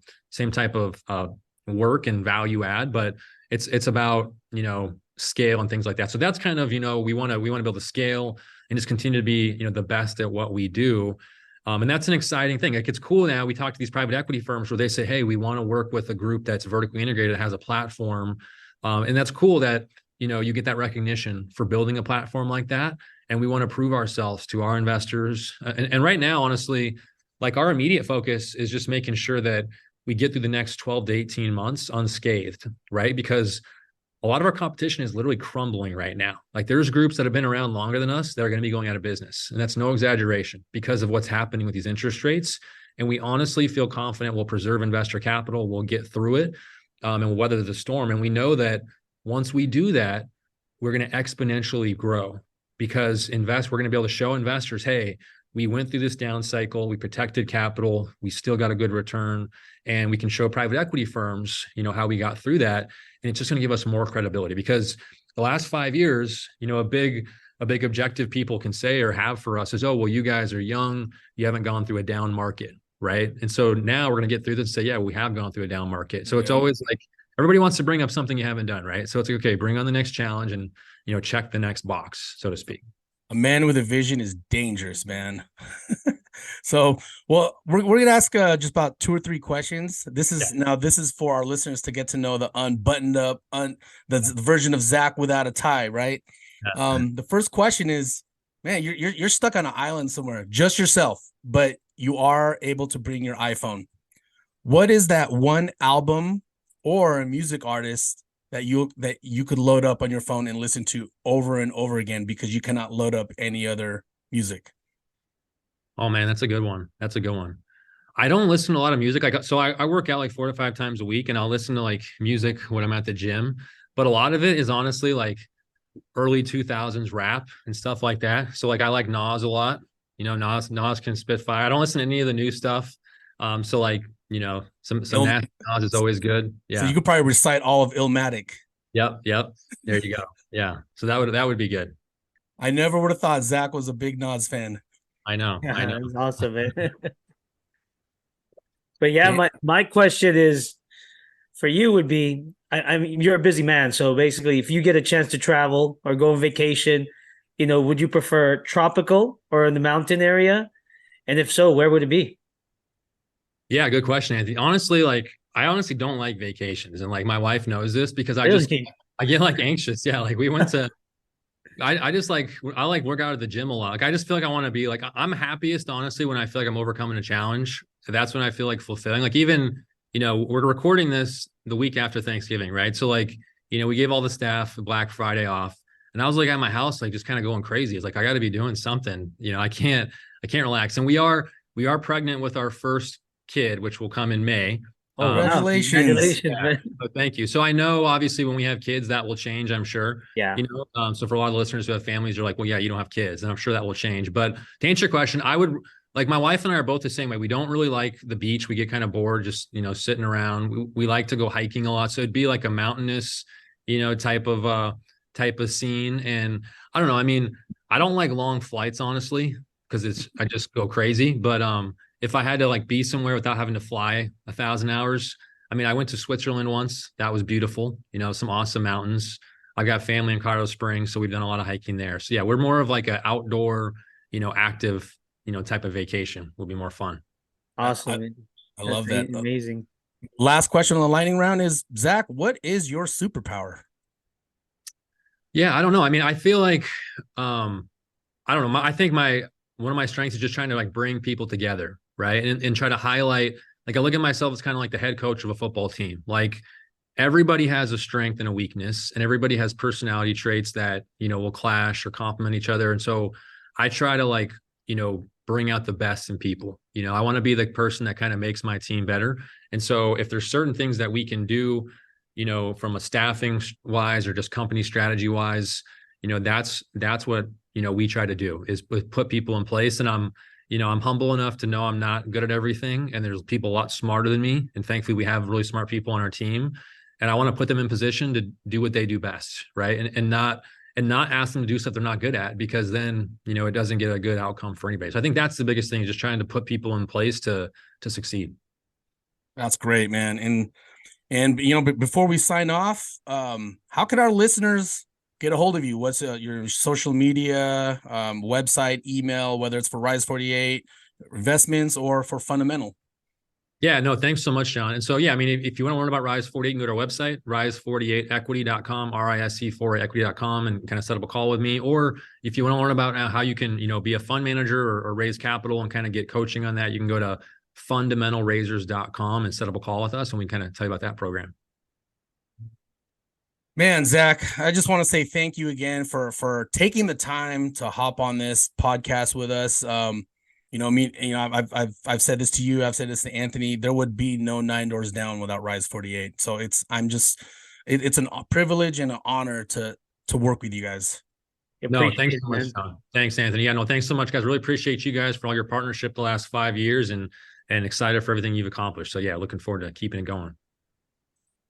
work and value add, but it's about, you know, scale and things like that. So that's kind of, you know, we want to be able to scale and just continue to be, you know, the best at what we do. And that's an exciting thing. Like, it's cool now. We talk to these private equity firms where they say, hey, we want to work with a group that's vertically integrated, has a platform. And that's cool that, you know, you get that recognition for building a platform like that. And we want to prove ourselves to our investors. And right now, honestly, like our immediate focus is just making sure that we get through the next 12 to 18 months unscathed, right? Because a lot of our competition is literally crumbling right now. Like, there's groups that have been around longer than us that are going to be going out of business. And that's no exaggeration, because of what's happening with these interest rates. And we honestly feel confident we'll preserve investor capital. We'll get through it, and we'll weather the storm. And we know that once we do that, we're going to exponentially grow, because we're going to be able to show investors, hey, we went through this down cycle, we protected capital, we still got a good return, and we can show private equity firms, you know, how we got through that. And it's just going to give us more credibility, because the last 5 years, you know, a big objective people can say or have for us is, oh, well, you guys are young, you haven't gone through a down market, right? And so now we're going to get through this and say, yeah, we have gone through a down market. So it's always like, everybody wants to bring up something you haven't done, right? So it's like, okay, bring on the next challenge and, you know, check the next box, so to speak. A man with a vision is dangerous, man. So, well, we're going to ask just about 2 or 3 questions. This is for our listeners to get to know the unbuttoned up, the version of Zach without a tie, right? Yeah. The first question is, man, you're stuck on an island somewhere, just yourself, but you are able to bring your iPhone. What is that one album or a music artist that you could load up on your phone and listen to over and over again, because you cannot load up any other music? Oh man, that's a good one. I don't listen to a lot of music. I work out like 4 to 5 times a week, and I'll listen to like music when I'm at the gym. But a lot of it is honestly like early 2000s rap and stuff like that. So like I like Nas a lot. You know, Nas can spit fire. I don't listen to any of the new stuff. So like, you know, some Nas is always good. Yeah. So you could probably recite all of Illmatic. Yep. There you go. Yeah. So that would be good. I never would have thought Zach was a big Nas fan. I know. I know. That's awesome, man. But yeah, Yeah. my question is for you would be, I mean, you're a busy man, so basically, if you get a chance to travel or go on vacation, would you prefer tropical or in the mountain area? And if so, where would it be? Yeah, good question, Anthony. Honestly, like I honestly don't like vacations, and like my wife knows this because Really? I get like anxious. Yeah, like we went to I just like I like work out at the gym a lot. Like I just feel like I want to be like I'm happiest honestly when I feel like I'm overcoming a challenge. That's when I feel like fulfilling. Like even we're recording this the week after Thanksgiving, right? So like we gave all the staff Black Friday off, and I was like at my house like just kind of going crazy. It's like I got to be doing something. I can't relax. And we are pregnant with our first kid, which will come in May. Oh, wow. Congratulations. Congratulations, Yeah. man. So thank you. So I know obviously when we have kids that will change, I'm sure. Yeah. So for a lot of listeners who have families, they're like, well, yeah, you don't have kids. And I'm sure that will change. But to answer your question, I would like my wife and I are both the same way. We don't really like the beach. We get kind of bored just, sitting around. We like to go hiking a lot. So it'd be like a mountainous, type of scene. And I don't know. I mean, I don't like long flights, honestly, because I just go crazy. But if I had to like be somewhere without having to fly 1,000 hours, I mean, I went to Switzerland once. That was beautiful. Some awesome mountains. I got family in Colorado Springs, so we've done a lot of hiking there. So yeah, we're more of like an outdoor, active, type of vacation. Will be more fun. Awesome. Man. I love That's that. Amazing. Last question on the lightning round is, Zach, what is your superpower? Yeah, I don't know. I mean, I feel like, I don't know. I think one of my strengths is just trying to like bring people together, right? And try to highlight, like I look at myself as kind of like the head coach of a football team. Like everybody has a strength and a weakness, and everybody has personality traits that, will clash or complement each other. And so I try to like, bring out the best in people. I want to be the person that kind of makes my team better. And so if there's certain things that we can do, from a staffing wise or just company strategy wise, that's what, we try to do is put people in place. And I'm humble enough to know I'm not good at everything. And there's people a lot smarter than me. And thankfully we have really smart people on our team. And I want to put them in position to do what they do best. Right. And not ask them to do stuff they're not good at, because then, it doesn't get a good outcome for anybody. So I think that's the biggest thing, is just trying to put people in place to succeed. That's great, man. And before we sign off, how can our listeners get a hold of you? What's your social media, website, email, whether it's for Rise48 investments or for Fundamental? Yeah, no, thanks so much, John. And so, yeah, I mean, if you want to learn about Rise48, you can go to our website, rise48equity.com, RISC48equity.com, and kind of set up a call with me. Or if you want to learn about how you can, be a fund manager or raise capital and kind of get coaching on that, you can go to fundamentalraisers.com and set up a call with us, and we kind of tell you about that program. Man, Zach, I just want to say thank you again for taking the time to hop on this podcast with us. I've said this to you, I've said this to Anthony. There would be no 9 Doors Down without Rise48. So it's a privilege and an honor to work with you guys. No, thanks so much, John. Thanks, Anthony. Yeah, no, thanks so much, guys. Really appreciate you guys for all your partnership the last 5 years, and excited for everything you've accomplished. So yeah, looking forward to keeping it going.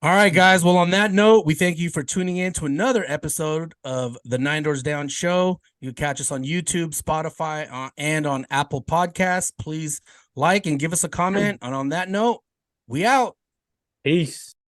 All right, guys. Well, on that note, we thank you for tuning in to another episode of the 9 Doors Down Show. You can catch us on YouTube, Spotify, and on Apple Podcasts. Please like and give us a comment. And on that note, we out. Peace.